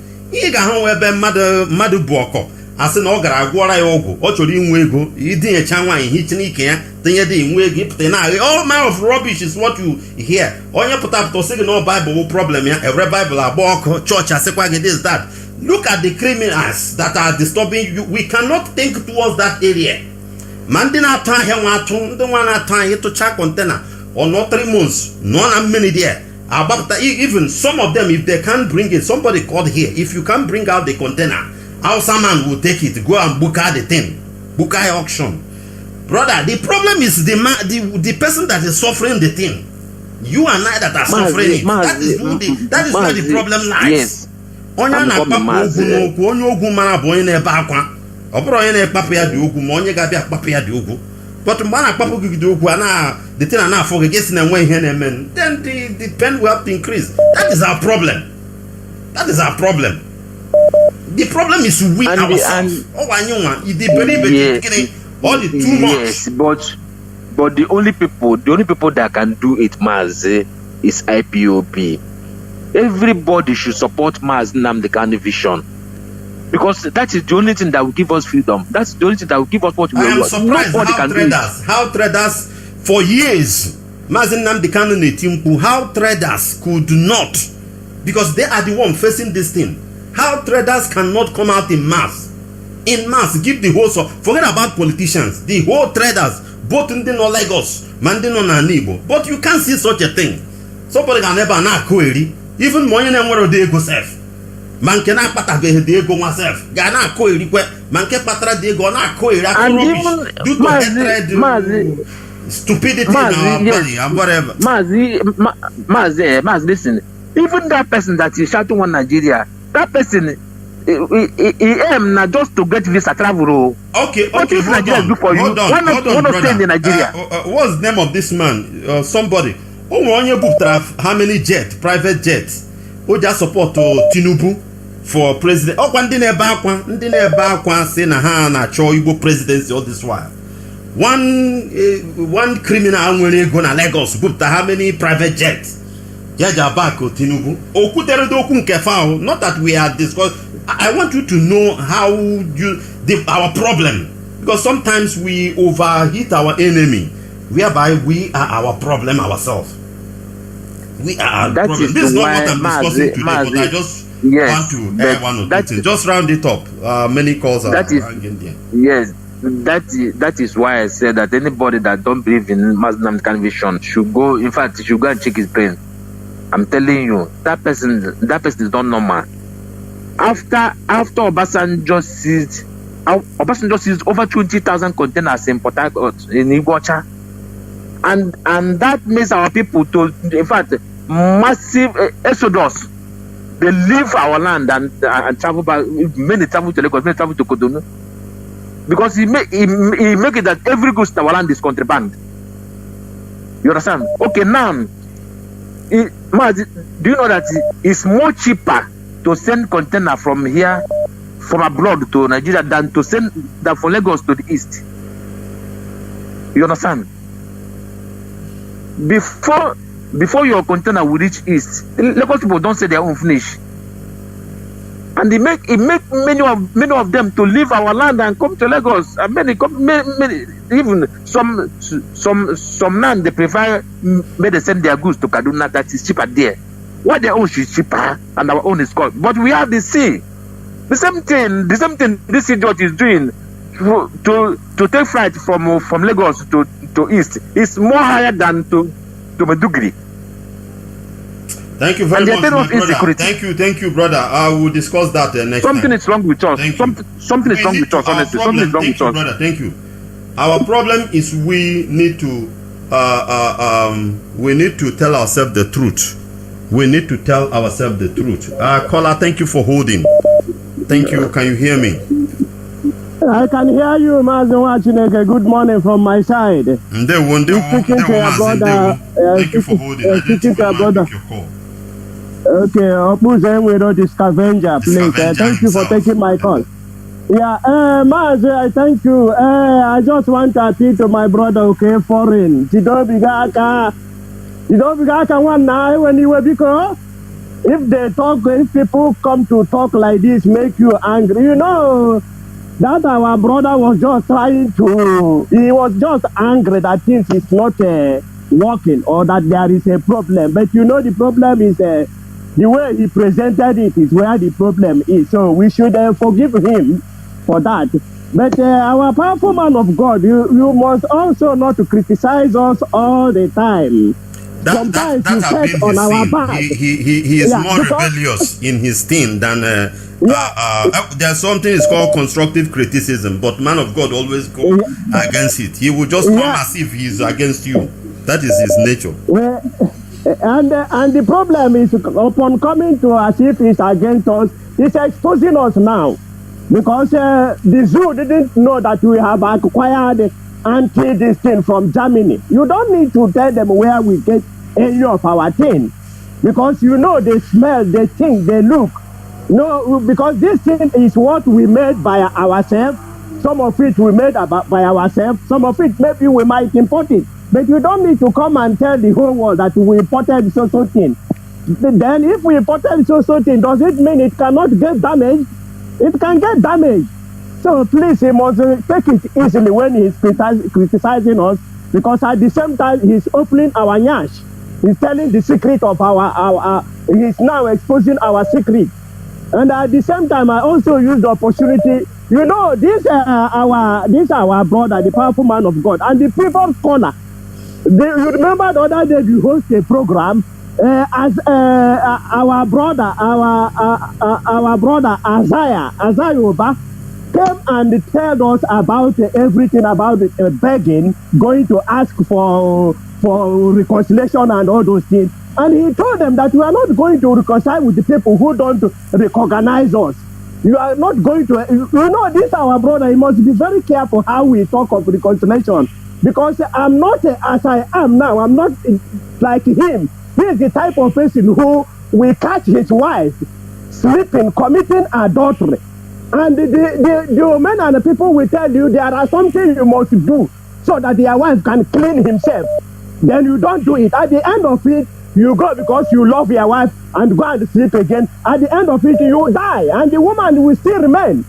Asị na ọ gara agwọra ya ọgwụ ọ chọrọ inwe ego idinyecha nwaanyị hichin ike ya tinye dị inwe ego ịpụta na all manner of rubbish is what you hear. Onye pụta sị gị na Bible problem ya ewere Bible agba ọkụ church asịkwa gị this that. Look at the criminals that are disturbing you. We cannot think towards that area. Ma ndị na-atụ ahịa nwa atụ ndị nwa na-atụ ahịa ịtụcha container or not 3 months nọ na mmiri there agbapụta. Even some of them, if they can't bring it, somebody called here, if you can't bring out the container, Hausa man will take it, go and book out the thing, book out auction. Brother, the problem is the person that is suffering the thing. You and I that are suffering it. That is where the problem lies. Yes. Onye na-akpapụ okwu onye ogwu mara bụ onye na-ebe akwa. Ọ bụrụ onye na-ekpapụ ya dị ogwu ma onye ga-abịa akpapụ ya dị ogwu. But mgbe a na-akpapụ gị dị ogwu the thing na-afọ gị gesi na enwe ihe na-eme, then the pen will have to increase. That is our problem. That is our problem. The problem is we ourselves. All the too much. Yes, but the only people that can do it, Mazi, is IPOB. Everybody should support Mazi Nnamdi Kanu vision, because that is the only thing that will give us freedom. That's the only thing that will give us what we want. I am surprised how traders for years, Mazi Nnamdi Kanu Netimku, how traders could not, because they are the one facing this thing. How traders cannot come out in mass, give the whole, forget about politicians, the whole traders, both in the Lagos, Mandino and Nibo. But you can't see such a thing. Somebody can never not query, even money and what they go self. ma nke na-akpatabeghị dị ego nwasef ga na-akọ erikwe ma nke kpatara dị ego ọ na-akọ eri aka rubbish due to hatred, stupidity in our body and whatever. Mazi, listen. Even that person that is shouting on Nigeria, that person, he aim not just to get visa travel. Okay, what if Nigeria do for you? Why not stay in Nigeria? What's the name of this man? Somebody. Onye booked how many private jets? Who just support Tinubu for president? Ndị na-ebe akwa say na ha na-achọ Igbo presidency all this while. One criminal nwere ego na Lagos booked how many private jets? Yaja back Tinubu. Okutere dokwu nke fao. Not that we are discussing. I want you to know how our problem, because sometimes we overheat our enemy, whereby we are our problem ourselves. We are our problem. This is not what I'm discussing today, but I just want to air one or two things. Just round it up. Many calls are hanging there. Yes, that is why I said that anybody that don't believe in Muslim conviction should go. In fact, should go and check his brain. I'm telling you, that person is not normal. After Obasanjo seized over 20,000 containers in Port Harcourt, in Iguacha, and that makes our people to, in fact, massive exodus. They leave our land and travel back. Many travel to Lagos, many travel to Cotonou, because he make it that every goods in our land is contraband. You understand? Okay, now, do you know that it's more cheaper to send container from here, from abroad to Nigeria, than to send that from Lagos to the east? You understand? Before your container will reach east, Lagos people don't say their own finish, and it make many of them to leave our land and come to Lagos. And many even some now they prefer they send their goods to Kaduna, that is cheaper there. Why their own is cheaper and our own is cost? But we have the sea. The same thing this idiot is doing to take flight from Lagos to east is more higher than to Maiduguri. Thank you very much, my brother. Thank you, brother. I will discuss that next time. Something is wrong with us. Something is wrong with us, honestly. Something is wrong with us. Brother, thank you. Our problem is we need to tell ourselves the truth. We need to tell ourselves the truth. Caller, thank you for holding. Thank you. Can you hear me? I can hear you, Mazi Nwachineke. Good morning from my side. Thank you for holding. I didn't brother. Your call. Okay, Opuze Widow the scavenger, please. Thank you for taking my call. Yeah, Mazi, I thank you. I just want to appeal to my brother, okay, foreign. You don't be one night when you were because if people come to talk like this, make you angry, you know. That our brother was just he was just angry that things is not working, or that there is a problem. But you know the problem is the way he presented it is where the problem is. So we should forgive him for that. But our powerful man of God, you must also not to criticize us all the time. Sometimes that has been on our back. He is more rebellious in his thing than there's something is called constructive criticism, but man of God always go against it. He will just come as if he's against you. That is his nature. Well, and the problem is, upon coming to as if he's against us, he's exposing us now, because the zoo didn't know that we have acquired this thing from Germany. You don't need to tell them where we get any of our thing, because you know they smell, they think, they look. No, because this thing is what we made by ourselves. Some of it we made by ourselves. Some of it maybe we might import it. But you don't need to come and tell the whole world that we imported so thing. Then if we imported so thing, does it mean it cannot get damaged? It can get damaged. So please, he must take it easily when he's criticizing us, because at the same time he's opening our nyash. He's telling the secret of our he's now exposing our secret. And at the same time, I also use the opportunity. You know, this our brother, the powerful man of God, and the previous corner. You remember the other day we host a program as our brother Isaiah Oba came and told us about everything about begging, going to ask for reconciliation and all those things. And he told them that we are not going to reconcile with the people who don't recognize us. You are not going to, this our brother, he must be very careful how we talk of reconciliation. Because I'm not as I am now, I'm not like him. He is the type of person who will catch his wife sleeping, committing adultery. And the men and the people will tell you there are something you must do so that their wife can clean himself. Then you don't do it. At the end of it, you go because you love your wife and go and sleep again. At the end of it, you die and the woman will still remain.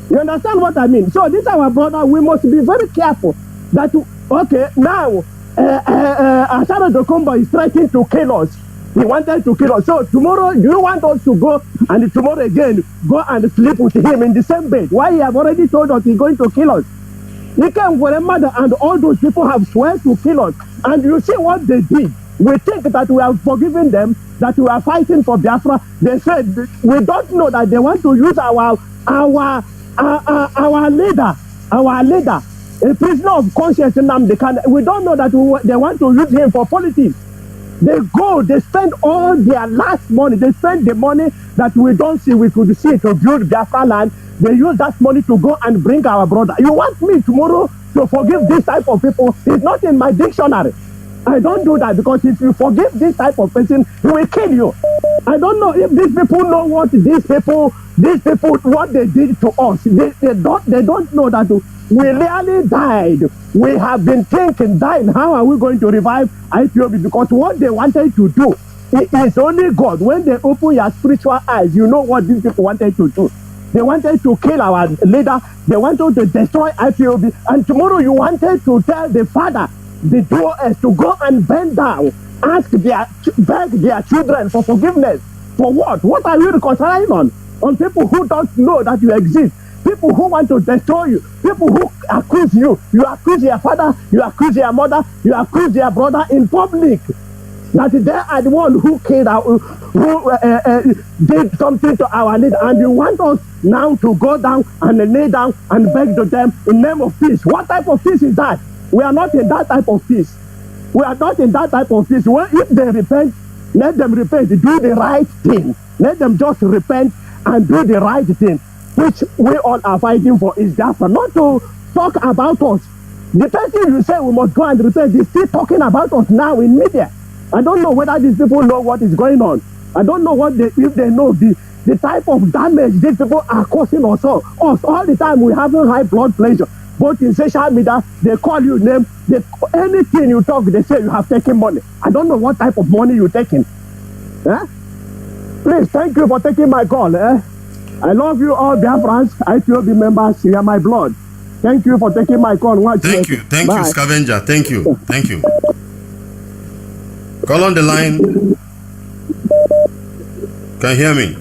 You understand what I mean? So this our brother, we must be very careful that, okay, now, Asara Dokumba is threatening to kill us. He wanted to kill us. So tomorrow, do you want us to go and tomorrow again, go and sleep with him in the same bed? Why he have already told us he's going to kill us? He came for a mother and all those people have sworn to kill us. And you see what they did. We think that we have forgiven them, that we are fighting for Biafra. They said, we don't know that they want to use our leader, a prisoner of conscience. We don't know that they want to use him for politics. They go, they spend all their last money. They spend the money that we don't see, we could see to build Biafra land. They use that money to go and bring our brother. You want me tomorrow to forgive this type of people? It's not in my dictionary. I don't do that because if you forgive this type of person, he will kill you. I don't know if these people know what these people what they did to us. They don't know that we really died. We have been thinking, dying. How are we going to revive IPOB? Because what they wanted to do, it is only God. When they open your spiritual eyes, you know what these people wanted to do. They wanted to kill our leader. They wanted to destroy IPOB. And tomorrow you wanted to tell the father, the doers, to go and bend down, beg their children for forgiveness. For what? What are you reconciling on? On people who don't know that you exist. People who want to destroy you. People who accuse you. You accuse your father. You accuse your mother. You accuse your brother in public. That they are the one who killed did something to our leader. And you want us now to go down and lay down and beg to them in the name of peace. What type of peace is that? We are not in that type of peace. We are not in that type of peace. Well, if they repent, let them repent. Do the right thing. Let them just repent and do the right thing, which we all are fighting for is Biafra. Not to talk about us. The person you say we must go and repent is still talking about us now in media. I don't know whether these people know what is going on. I don't know if they know the type of damage these people are causing us all the time. We having high blood pressure. Both in social media, they call you name. Anything you talk, they say you have taken money. I don't know what type of money you're taking. Eh? Please, thank you for taking my call. I love you all, Biafrans, IPOB members. You are my blood. Thank you for taking my call. Thank you, Scavenger. Thank you. Call on the line. Can you hear me?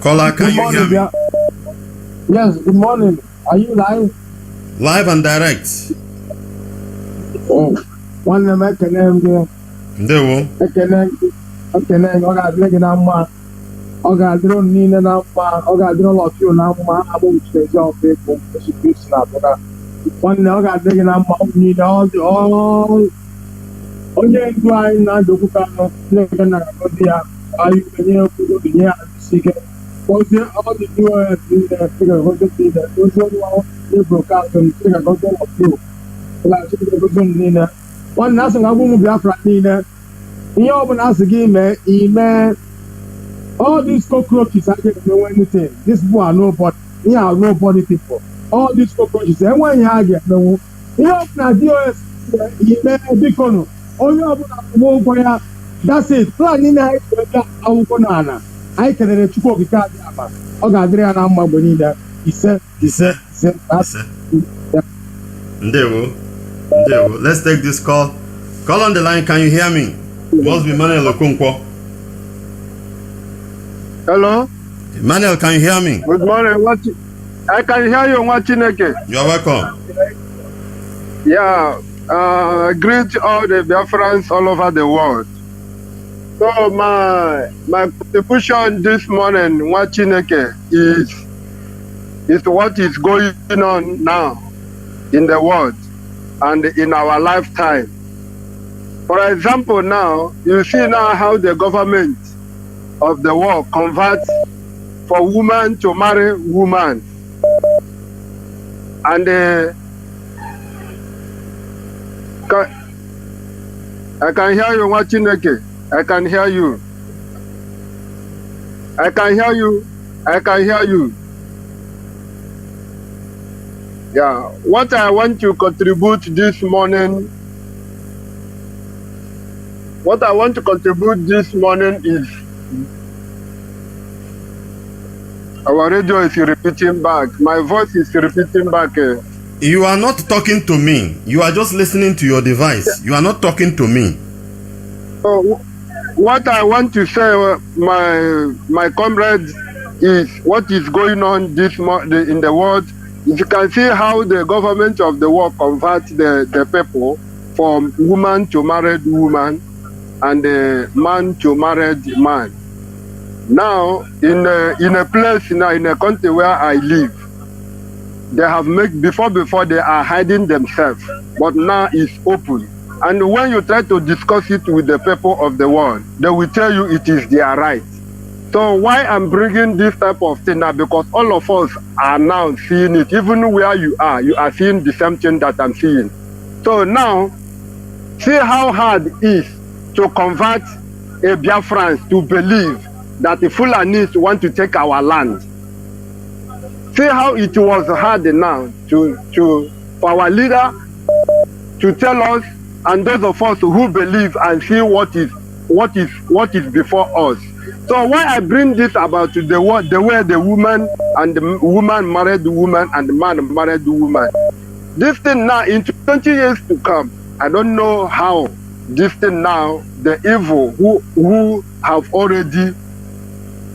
Caller, can you hear me? Yes, good morning. Are you live? Live and direct. Oh, one of my Canadian. Ndewo. Ekene, ọ ga-adịrị gị na mma. Ọ ga-adịrị unu niile na mma. Ọ ga-adịrị ụlọ ọchịchị na mma. Abụ uche ezi ọfụ ego Jesu na abụga. Nwanne, ọ ga-adịrị gị na mma niile. Onye ndu anyị na-adọkwu ka anọ Chineke na-agọzi ya. Anyị kenye okwudo binye ya isi ike. Ozi all the viewers in the figure of the leader, those who are broadcast and figure of the few. One nothing I won't be after Nina. In your own as a game, all these cockroaches, I don't know anything. This boy, nobody, nobody people. All these cockroaches, and when you get no, you open viewers, you may be corner. All you have that's it. Planning I will banana. I can let you go because I got Adriana Mabonida. He said, Ndewo. Let's take this call. Call on the line. Can you hear me? Must be Manuel Okonkwo. Hello? Manuel, can you hear me? Good morning. I can hear you, Nwachineke. You are welcome. Yeah. Greet all the Biafrans all over the world. So my contribution this morning, Nwachineke, is what is going on now in the world and in our lifetime. For example, now you see now how the government of the world converts for woman to marry woman, and I can hear you, Nwachineke. I can hear you. I can hear you. I can hear you. Yeah. What I want to contribute this morning, is our radio is repeating back. My voice is repeating back. You are not talking to me. You are just listening to your device. You are not talking to me. What I want to say, my comrades, is what is going on in the world. You can see how the government of the world converts the people from woman to married woman and man to married man. Now, in a place now, in a country where I live, they have made before they are hiding themselves, but now it's open. And when you try to discuss it with the people of the world, they will tell you it is their right. So why I'm bringing this type of thing now? Because all of us are now seeing it. Even where you are seeing the same thing that I'm seeing. So now, see how hard it is to convert a Biafrans to believe that the Fulanis want to take our land. See how it was hard now for our leader to tell us, and those of us who believe and see what is before us. So why I bring this about to the way the woman and the woman married the woman and the man married the woman. This thing now in 20 years to come, I don't know how this thing now, the evil who have already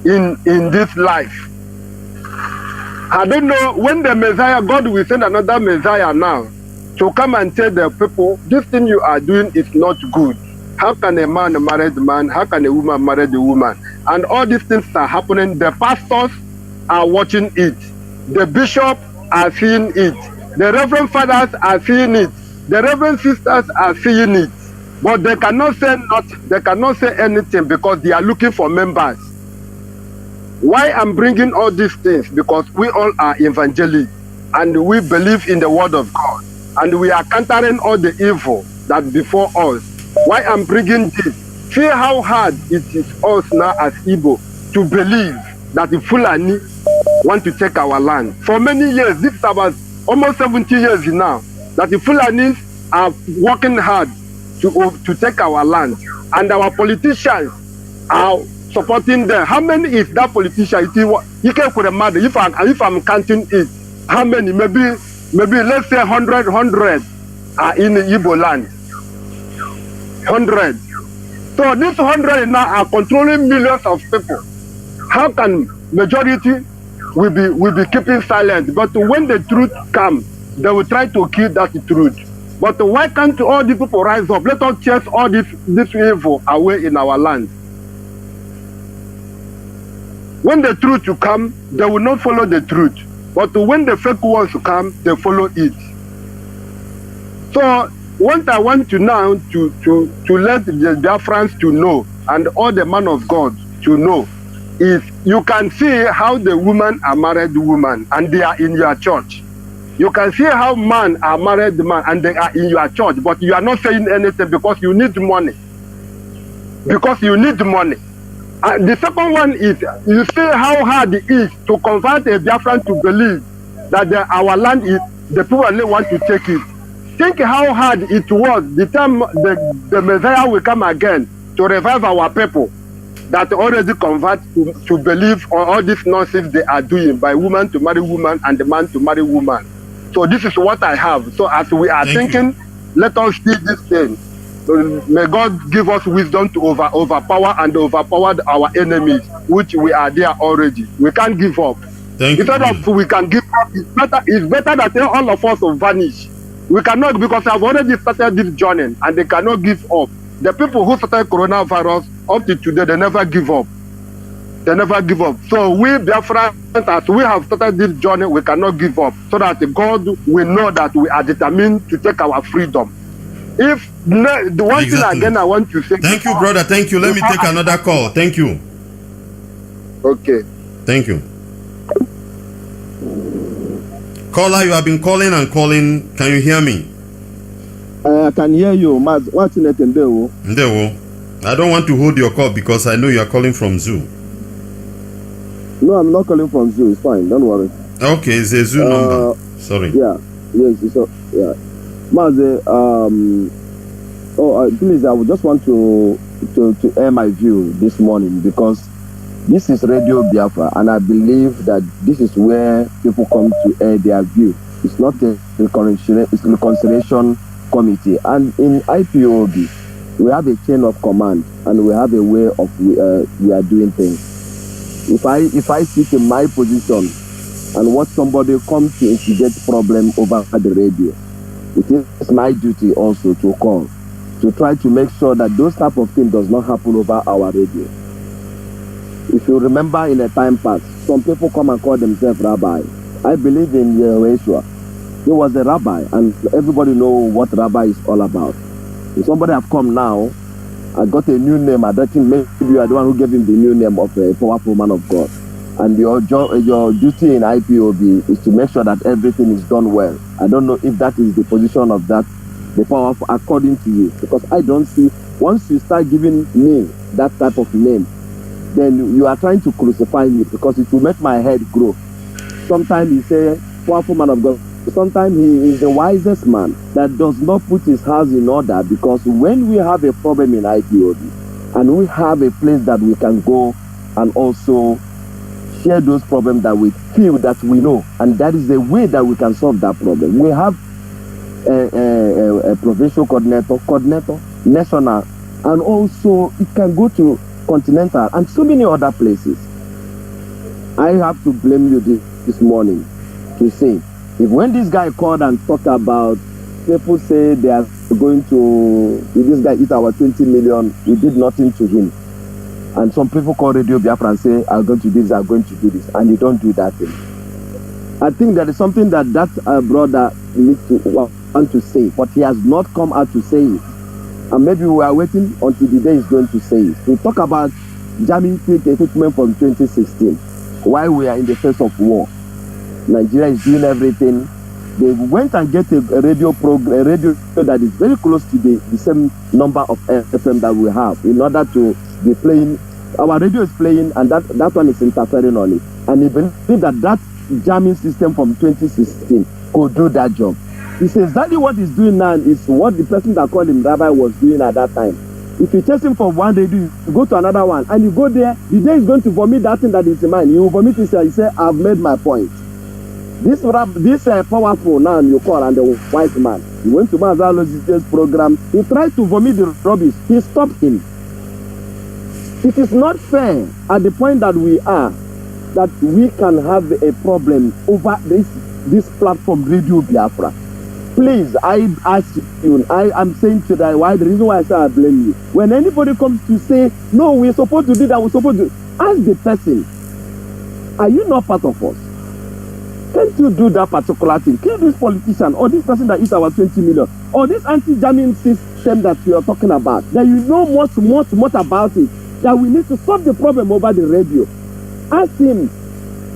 in this life. I don't know when the Messiah, God will send another Messiah now to come and tell the people, this thing you are doing is not good. How can a man marry the man? How can a woman marry the woman? And all these things are happening. The pastors are watching it. The bishops are seeing it. The reverend fathers are seeing it. The reverend sisters are seeing it. But they cannot say anything because they are looking for members. Why I'm bringing all these things? Because we all are evangelists and we believe in the word of God. And we are countering all the evil that before us. Why I'm bringing this? See how hard it is us now as Igbo to believe that the Fulani want to take our land. For many years, this is about almost 70 years now, that the Fulanis are working hard to take our land. And our politicians are supporting them. How many is that politician? He came for the matter. If I'm counting it, how many? Maybe let's say 100 are in the Igbo land. 100. So these 100 now are controlling millions of people. How can majority will be keeping silent? But when the truth comes, they will try to kill that truth. But why can't all the people rise up? Let us chase all this evil away in our land. When the truth will come, they will not follow the truth. But when the fake ones come, they follow it. So what I want to now to let the Biafrans to know, and all the men of God to know, is you can see how the women are married women and they are in your church. You can see how men are married man and they are in your church, but you are not saying anything because you need money. Because you need money. And the second one is, you see how hard it is to convert a Biafran to believe that our land is, the people only want to take it. Think how hard it was the time the Messiah will come again to revive our people that already convert to believe on all this nonsense they are doing by woman to marry woman and the man to marry woman. So this is what I have. So as we are thinking, let us see this thing. May God give us wisdom to overpower our enemies, which we are there already. We can't give up. Instead of we can give up, it's better that all of us will vanish. We cannot, because I've already started this journey and they cannot give up. The people who started coronavirus up to today, they never give up. They never give up. So we Biafra, as we have started this journey, we cannot give up, so that God will know that we are determined to take our freedom. If the one thing again I want to say. Thank you, brother. Thank you. Let me take another call. Thank you. Okay. Thank you. Caller, you have been calling and calling. Can you hear me? I can hear you. Nwachineke ndewo. Ndewo. I don't want to hold your call because I know you are calling from Zoo. No, I'm not calling from Zoo. It's fine. Don't worry. Okay, it's a Zoo number. Sorry. Yeah. Yes. It's yeah. Mazi, please, I would just want to air my view this morning, because this is Radio Biafra, and I believe that this is where people come to air their view. It's not a reconciliation committee. And in IPOB, we have a chain of command, and we have a way of we are doing things. If I sit in my position and watch somebody come to instigate problem over the radio, it is my duty also to call, to try to make sure that those type of things does not happen over our radio. If you remember, in a time past, some people come and call themselves rabbi. I believe in Yeshua. He was a rabbi, and everybody know what rabbi is all about. If somebody have come now, I got a new name, I don't think maybe you are the one who gave him the new name of a powerful man of God. And your duty in IPOB is to make sure that everything is done well. I don't know if that is the position of the powerful according to you, because I don't see, once you start giving me that type of name, then you are trying to crucify me, because it will make my head grow. Sometimes he say powerful man of God, sometimes he is the wisest man that does not put his house in order, because when we have a problem in IPOB and we have a place that we can go and also share those problems that we feel that we know, and that is the way that we can solve that problem. We have a provincial coordinator, national, and also it can go to continental and so many other places. I have to blame you this morning to say, if when this guy called and talked about, people say they are going to, if this guy eat our 20 million, we did nothing to him. And some people call Radio Biafra and say, I'm going to do this, I'm going to do this, and you don't do that thing. I think there is something that brother needs to want to say, but he has not come out to say it. And maybe we are waiting until the day he's going to say it. We talk about jamming equipment from 2016, while we are in the face of war. Nigeria is doing everything. They went and get a radio program, a radio that is very close to the same number of FM that we have, in order to be playing. Our radio is playing, and that one is interfering on it. And he believes that jamming system from 2016 could do that job. He says exactly what he's doing now is what the person that called him rabbi was doing at that time. If you chase him from one radio, you go to another one, and you go there, the day he's going to vomit that thing that is in mind. He will vomit it, he say, I've made my point. This powerful now you call, and the white man, he went to Mazi's program, he tried to vomit the rubbish, he stopped him. It is not fair at the point that we are, that we can have a problem over this platform, Radio Biafra. Please, I ask you, I am saying to that, why the reason why I say I blame you. When anybody comes to say, no, we're supposed to do that, we're supposed to, ask the person, are you not part of us? Can't you do that particular thing? Kill this politician or this person that eats our 20 million or this anti-jamming system that you are talking about, that you know much about it, that we need to solve the problem over the radio. Ask him,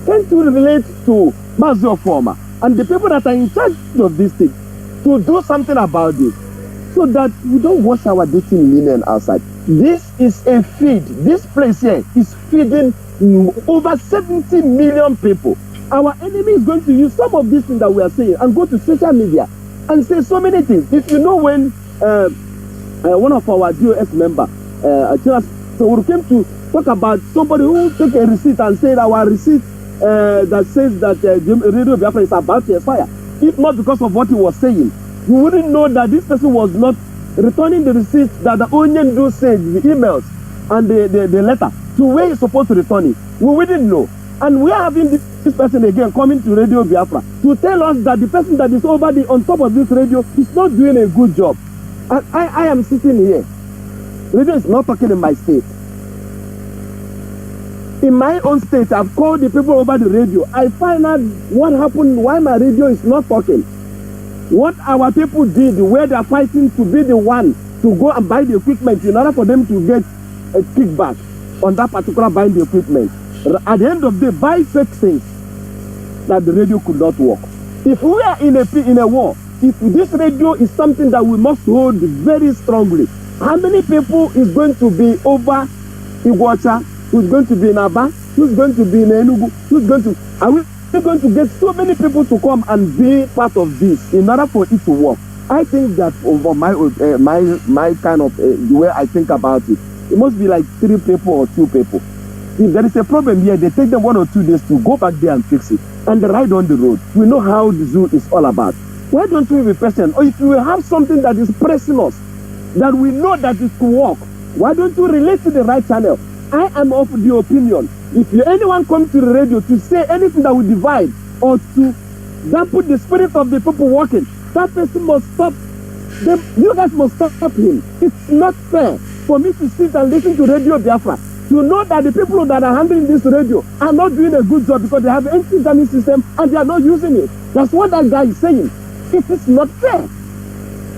can't you relate to Mazi Former and the people that are in charge of this thing to do something about this, so that we don't wash our dirty linen outside? This is a feed. This place here is feeding over 70 million people. Our enemy is going to use some of these things that we are saying and go to social media and say so many things. If you know, when one of our DOS member, so we came to talk about somebody who took a receipt and said our receipt that says that Radio Biafra is about to expire. If not because of what he was saying, we wouldn't know that this person was not returning the receipt that the Onion do said, the emails and the letter, to where he's supposed to return it. We wouldn't know. And we are having this person again coming to Radio Biafra to tell us that the person that is over on top of this radio is not doing a good job. And I am sitting here. Radio is not talking in my state. In my own state, I've called the people over the radio. I find out what happened, why my radio is not talking. What our people did, where they are fighting to be the one to go and buy the equipment in order for them to get a kickback on that particular buying the equipment. At the end of the day, buy fake things that the radio could not work. If we are in a war, if this radio is something that we must hold very strongly, how many people is going to be over Iguacha, who's going to be in Aba, who's going to be in Enugu, are we going to get so many people to come and be part of this in order for it to work? I think that over my kind of the way I think about it, it must be like 3 people or 2 people. If there is a problem here, they take them 1 or 2 days to go back there and fix it and ride on the road. We know how the zoo is all about. Why don't we be patient? Or if we have something that is pressing us, that we know that it could work, why don't you relate to the right channel? I am of the opinion, if anyone comes to the radio to say anything that will divide or to dampen the spirit of the people working, that person must stop them. You guys must stop him. It's not fair for me to sit and listen to Radio Biafra to know that the people that are handling this radio are not doing a good job because they have an anti-jamming system and they are not using it. That's what that guy is saying. It is not fair.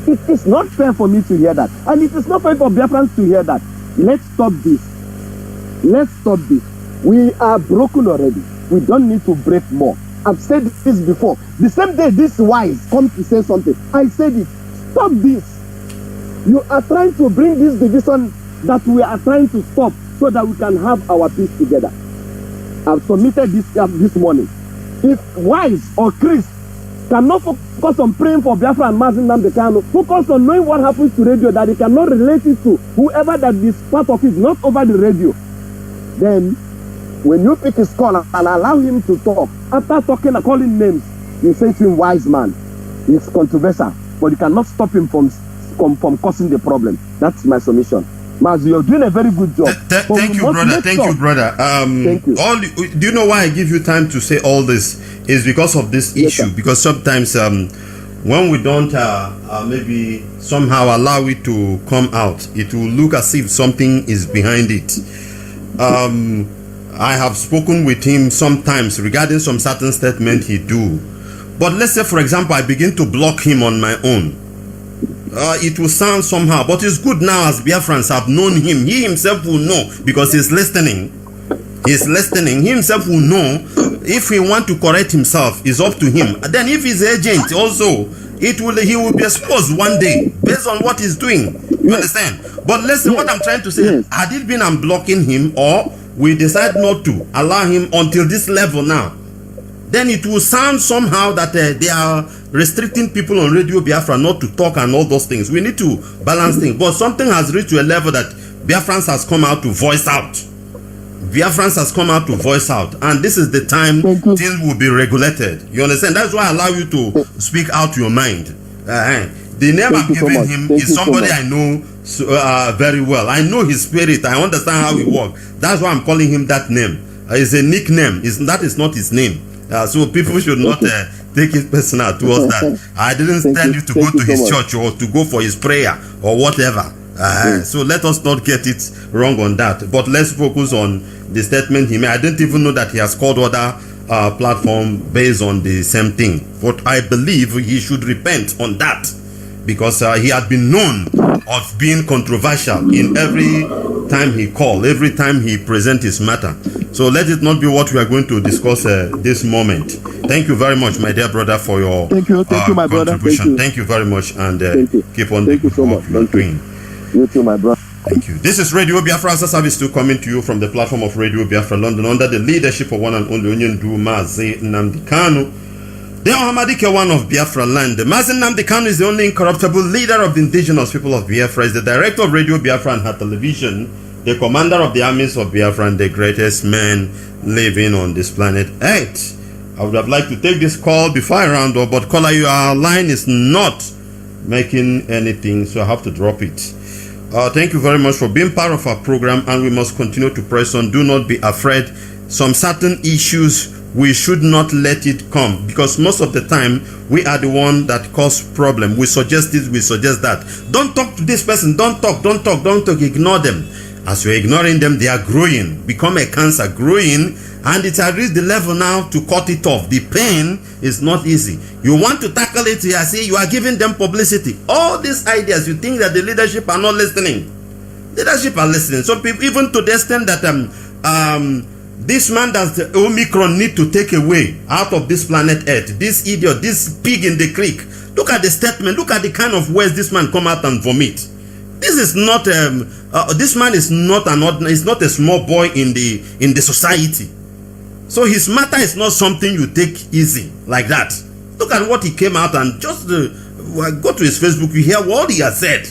It is not fair for me to hear that. And it is not fair for Biafrans to hear that. Let's stop this. Let's stop this. We are broken already. We don't need to break more. I've said this before. The same day this wise come to say something, I said it. Stop this. You are trying to bring this division that we are trying to stop so that we can have our peace together. I've submitted this morning. If Wise or Chris cannot focus on praying for Biafra and Mazi Nnamdi, focus on knowing what happens to radio, that they cannot relate it to whoever that is part of it, not over the radio, then when you pick his call and allow him to talk, after talking and calling names, you say to him, wise man. It's controversial, but you cannot stop him from causing the problem. That's my submission. Mazi, you're doing a very good job. Thank you, brother. Thank you, brother. Thank you. Do you know why I give you time to say all this? Is because of this issue. Sir. Because sometimes when we don't maybe somehow allow it to come out, it will look as if something is behind it. I have spoken with him sometimes regarding some certain statement he do. But let's say, for example, I begin to block him on my own. It will sound somehow, but it's good now as Biafrans have known him. He himself will know because he's listening. He's listening. He himself will know if he want to correct himself. It's up to him. Then if he's agent also, he will be exposed one day based on what he's doing. You understand? But listen, what I'm trying to say, had it been I'm blocking him or we decide not to allow him until this level now, then it will sound somehow that they are restricting people on Radio Biafra not to talk and all those things. We need to balance things. But something has reached to a level that Biafrans has come out to voice out. Biafrans has come out to voice out. And this is the time things will be regulated. You understand? That's why I allow you to speak out your mind. The name I'm giving him is somebody I know very well. I know his spirit. I understand how he works. That's why I'm calling him that name. It's a nickname. That is not his name. So people should not take it personal towards that. I didn't tell you to go to his church or to go for his prayer or whatever. So let us not get it wrong on that. But let's focus on the statement he made. I didn't even know that he has called other platform based on the same thing. But I believe he should repent on that because he had been known of being controversial in every time he called, every time he present his matter. So let it not be what we are going to discuss this moment. Thank you very much, my dear brother, for your thank you, my brother. Thank you very much, and keep on the good work you're doing. You too, my brother. Thank you. This is Radio Biafra as a service still coming to you from the platform of Radio Biafra London under the leadership of one and only Onyendu Mazi Nnamdi Kanu. The Ohamadike one of Biafra land. Mazi Nnamdi Kanu is the only incorruptible leader of the indigenous people of Biafra. Is the director of Radio Biafra and her television, the commander of the armies of Biafra, and the greatest man living on this planet Earth. I would have liked to take this call before I round up, but caller, your line is not making anything, so I have to drop it. Thank you very much for being part of our program, and we must continue to press on. Do not be afraid. some certain issues, we should not let it come, because most of the time we are the one that cause problem. We suggest this, we suggest that. Don't talk to this person, don't talk, ignore them. As you're ignoring them, they are growing, become a cancer, growing, and it has reached the level now to cut it off. The pain is not easy. You want to tackle it, you say you are giving them publicity. All these ideas, you think that the leadership are not listening. Leadership are listening. Some people, even to the extent that this man that the Omicron need to take away out of this planet Earth, this idiot, this pig in the creek. Look at the statement, look at the kind of words this man come out and vomit. This is not this man is not is not a small boy in the society. So his matter is not something you take easy like that. Look at what he came out and just go to his Facebook, you hear what he has said.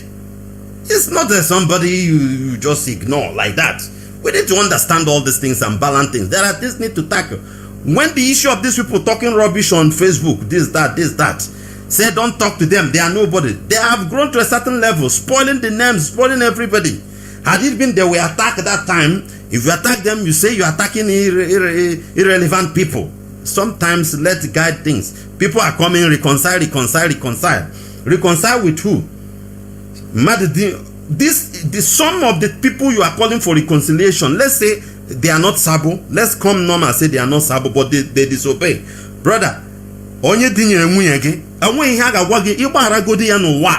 It's not somebody you just ignore like that. We need to understand all these things and balance things. There are things need to tackle. When the issue of these people talking rubbish on Facebook, this, that, say don't talk to them, they are nobody. They have grown to a certain level, spoiling the names, spoiling everybody. Had it been they were attacked at that time, if you attack them, you say you're attacking irrelevant people. Sometimes let's guide things. People are coming, reconcile. Reconcile with who? Some of the people you are calling for reconciliation, let's say they are not Sabo. Let's come normal and say they are not Sabo, but they disobey. Brother, onye dinyere nwunye gị, enwe ihe a ga-agwa gị ịgbaghara godi ya n'ụwa.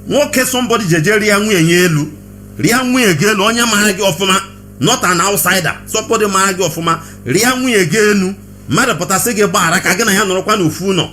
Nwoke somebody jeje ria nwunye ya elu. Ria nwunye gị elu, onye mara gị ọfụma, not an outsider. Somebody mara gị ọfụma, ria nwunye gị elu. Mmadụ pụta sị gị gbaghara ka gị na ya nọrọkwa n'ofu ụlọ.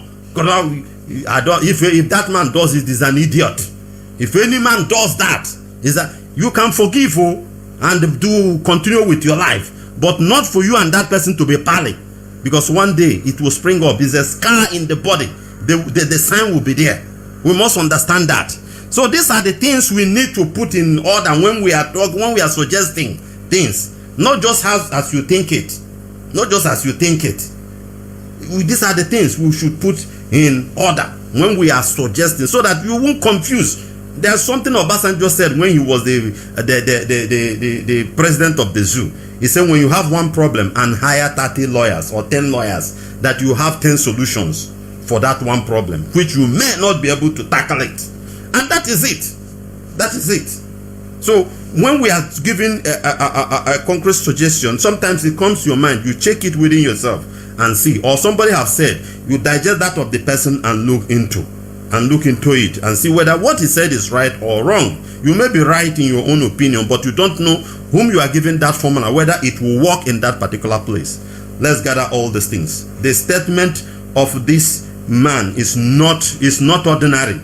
If that man does it, is an idiot. If any man does that, is that you can forgive and do continue with your life, but not for you and that person to be pally, because one day it will spring up. It's a scar in the body. The sign will be there. We must understand that. So these are the things we need to put in order when we are talking, when we are suggesting things, not just as you think it, not just as you think it. These are the things we should put in order when we are suggesting, so that you won't confuse. There's something Obasanjo said when he was the president of the zoo. He said when you have one problem and hire 30 lawyers or 10 lawyers, that you have 10 solutions for that one problem, which you may not be able to tackle it. And that is it. That is it. So when we are giving a concrete suggestion, sometimes it comes to your mind, you check it within yourself and see, or somebody have said, you digest that of the person and look into it and see whether what he said is right or wrong. You may be right in your own opinion, but you don't know whom you are giving that formula, whether it will work in that particular place. Let's gather all these things. The statement of this man is not ordinary.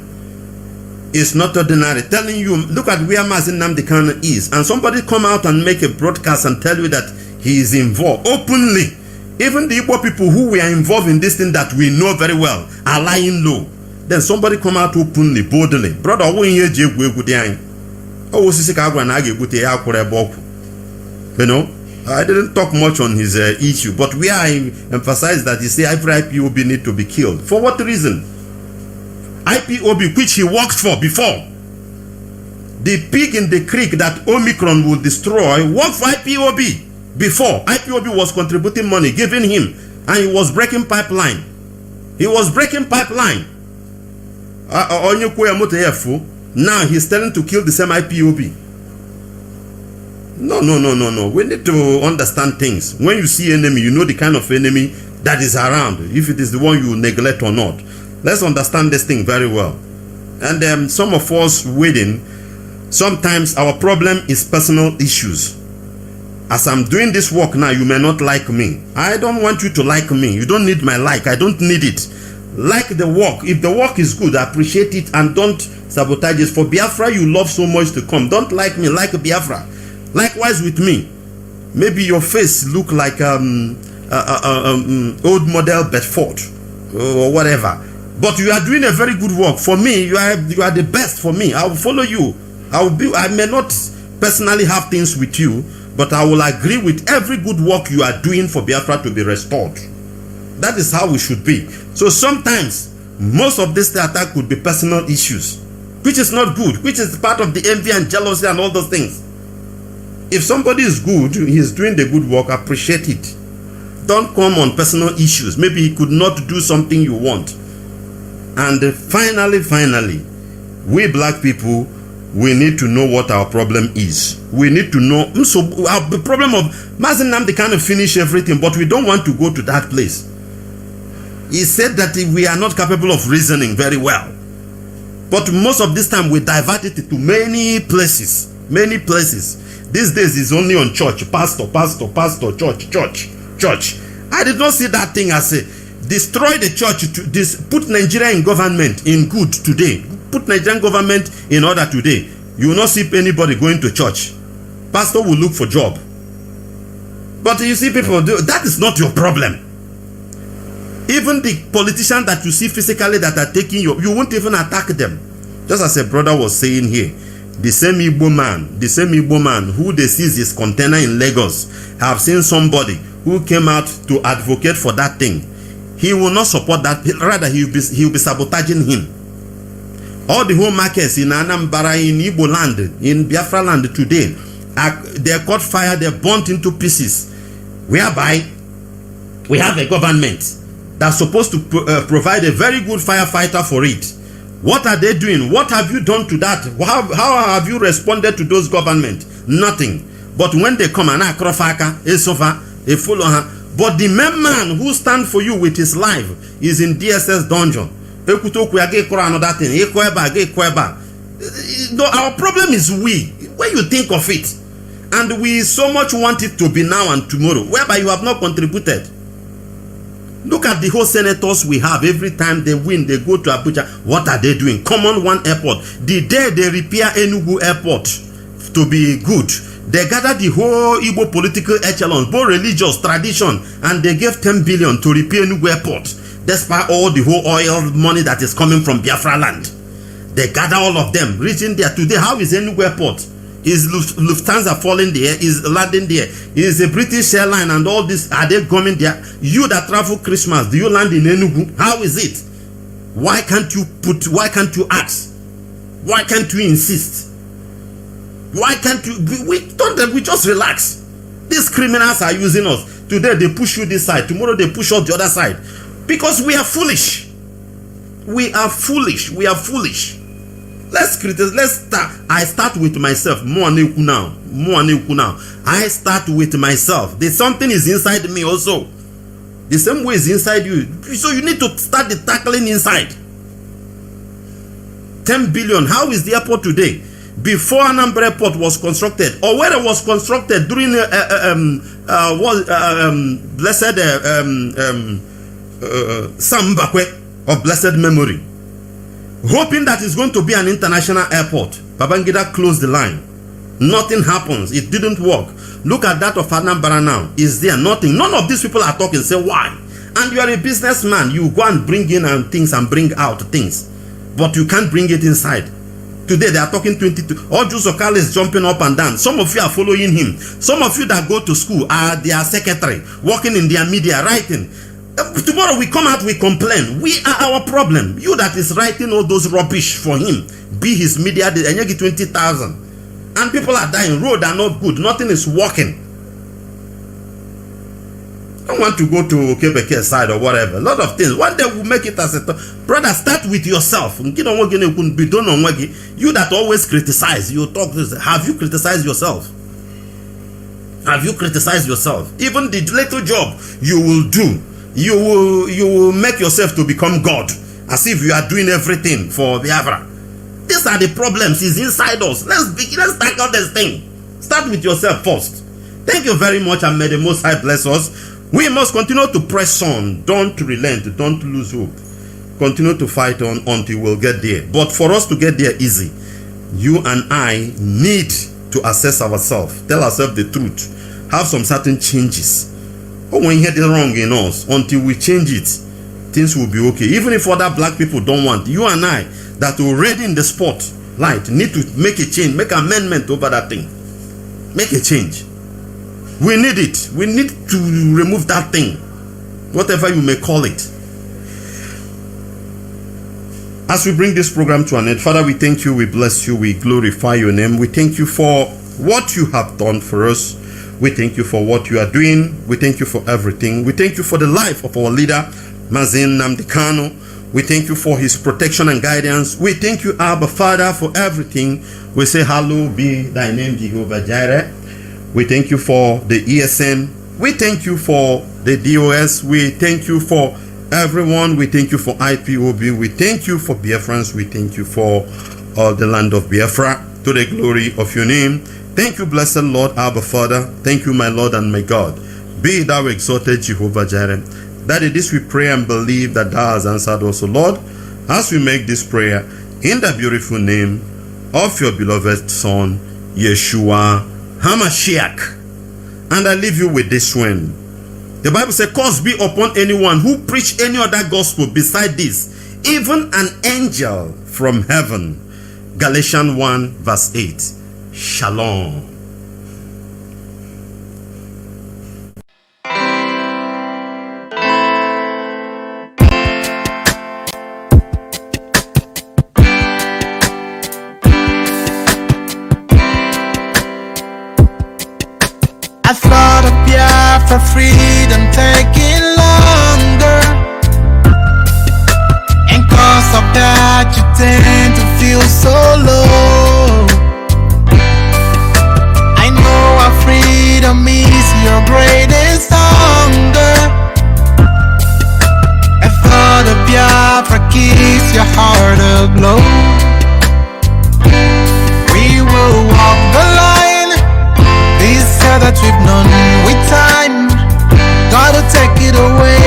It's not ordinary. Telling you, look at where Mazi Nnamdi Kanu is, and somebody come out and make a broadcast and tell you that he is involved openly. Even the Igbo people who were involved in this thing that we know very well are lying low. Then somebody come out openly, boldly. Brother, you know, I didn't talk much on his issue, but we are emphasized that he say every IPOB need to be killed. For what reason? IPOB, which he worked for before, the pig in the creek that Omicron will destroy, worked for IPOB before. IPOB was contributing money, giving him, and he was breaking pipeline. He was breaking pipeline. Now he's telling to kill the same IPOB. No. We need to understand things. When you see enemy, you know the kind of enemy that is around, if it is the one you neglect or not. Let's understand this thing very well. And some of us waiting, sometimes our problem is personal issues. As I'm doing this work now, you may not like me. I don't want you to like me. You don't need my like. I don't need it. Like the work. If the work is good, appreciate it and don't sabotage it. For Biafra, you love so much to come. Don't like me, like Biafra. Likewise with me. Maybe your face look like old model Bedford or whatever. But you are doing a very good work. For me, you are the best for me. I will follow you. I may not personally have things with you, but I will agree with every good work you are doing for Biafra to be restored. That is how we should be. So sometimes, most of this attack could be personal issues, which is not good, which is part of the envy and jealousy and all those things. If somebody is good, he is doing the good work, appreciate it. don't come on personal issues. Maybe he could not do something you want. And finally, we black people, we need to know what our problem is. We need to know. So the problem of Mazi Nnamdi kind of finish everything, but we don't want to go to that place. He said that we are not capable of reasoning very well. But most of this time we divert it to many places. Many places. These days is only on church. Pastor, church. I did not see that thing as a destroy the church, to put Nigeria in government in good today. Put Nigerian government in order today. You will not see anybody going to church. Pastor will look for job. But you see people do that is not your problem. Even the politicians that you see physically that are taking you won't even attack them. Just as a brother was saying here, the same Igbo man who they seized his container in Lagos, have seen somebody who came out to advocate for that thing. He will not support that. Rather, he will be sabotaging him. All the home markets in Anambra, in Igbo land, in Biafra land today, they caught fire, they're burnt into pieces. Whereby we have a government that's supposed to provide a very good firefighter for it. What are they doing? What have you done to that? How have you responded to those government? Nothing. But when they come and they follow her. But the main man who stands for you with his life is in DSS dungeon. Another thing. Our problem is when you think of it, and we so much want it to be now and tomorrow, whereby you have not contributed. Look at the whole senators we have. Every time they win, they go to Abuja. What are they doing? Common one airport. The day they repair Enugu airport to be good, they gather the whole Igbo political echelons, both religious, tradition, and they gave 10 billion to repair Enugu airport. Despite all the whole oil money that is coming from Biafra land. They gather all of them, reaching there. Today, how is Enugu airport? Is Lufthansa falling there? Is landing there? Is a British airline and all this, are they coming there? You that travel Christmas, do you land in Enugu? How is it? Why can't you ask? Why can't you insist? Why can't you? We just relax. These criminals are using us. Today they push you this side, tomorrow they push us the other side. Because we are foolish. We are foolish. Let's criticize. Let's start. I start with myself. More now. I start with myself. There's something is inside me also. The same way is inside you. So you need to start the tackling inside. 10 billion. How is the airport today? Before Anambra Airport was constructed, or where it was constructed during blessed Sam Mbakwe of blessed memory, hoping that it's going to be an international airport. Babangida closed the line. Nothing happens. It didn't work. Look at that of Anambra now. Is there nothing? None of these people are talking. Say why? And you are a businessman. You go and bring in and things and bring out things, but you can't bring it inside. Today they are talking 22. All Jews Okal is jumping up and down. Some of you are following him. Some of you that go to school are their secretary, working in their media, writing. Tomorrow we come out, we complain. We are our problem. You that is writing all those rubbish for him, be his media, and you get 20,000. And people are dying. Roads are not good. Nothing is working. I don't want to go to Quebec side or whatever. A lot of things. One day we'll make it as a brother. Start with yourself. You that always criticize, you talk. Have you criticized yourself? Have you criticized yourself? Even the little job you will do, you will make yourself to become God, as if you are doing everything for Biafra. These are the problems. It's inside us. Let's tackle this thing. Start with yourself first. Thank you very much, and may the Most High bless us. We must continue to press on. Don't relent. Don't lose hope. Continue to fight on until we'll get there. But for us to get there easy, you and I need to assess ourselves. Tell ourselves the truth. Have some certain changes. But when you hear the wrong in us, until we change it, things will be okay. Even if other black people don't want, you and I that are already in the spotlight need to make a change, make an amendment over that thing. Make a change. We need it. We need to remove that thing, whatever you may call it. As we bring this program to an end, Father, we thank you, we bless you, we glorify your name. We thank you for what you have done for us. We thank you for what you are doing. We thank you for everything. We thank you for the life of our leader, Mazi Nnamdi Kanu. We thank you for his protection and guidance. We thank you, Abba Father, for everything. We say, hallowed be thy name, Jehovah Jireh. We thank you for the ESN. We thank you for the DOS. We thank you for everyone. We thank you for IPOB. We thank you for Biafrans. We thank you for the land of Biafra, to the glory of your name. Thank you, blessed Lord, Abba Father. Thank you, my Lord and my God. Be thou exalted, Jehovah Jireh. Daddy, this we pray and believe that thou hast answered also, Lord, as we make this prayer in the beautiful name of your beloved Son, Yeshua HaMashiach. And I leave you with this one. The Bible says, curse be upon anyone who preach any other gospel beside this, even an angel from heaven. Galatians 1 verse 8. Shalom. I thought of Biafra freedom taking longer, and cause of that you tend to feel so low. I know our freedom is your greatest hunger. I thought of Biafra keeps your heart aglow. We will walk the line, this that we've known with time. Gotta take it away.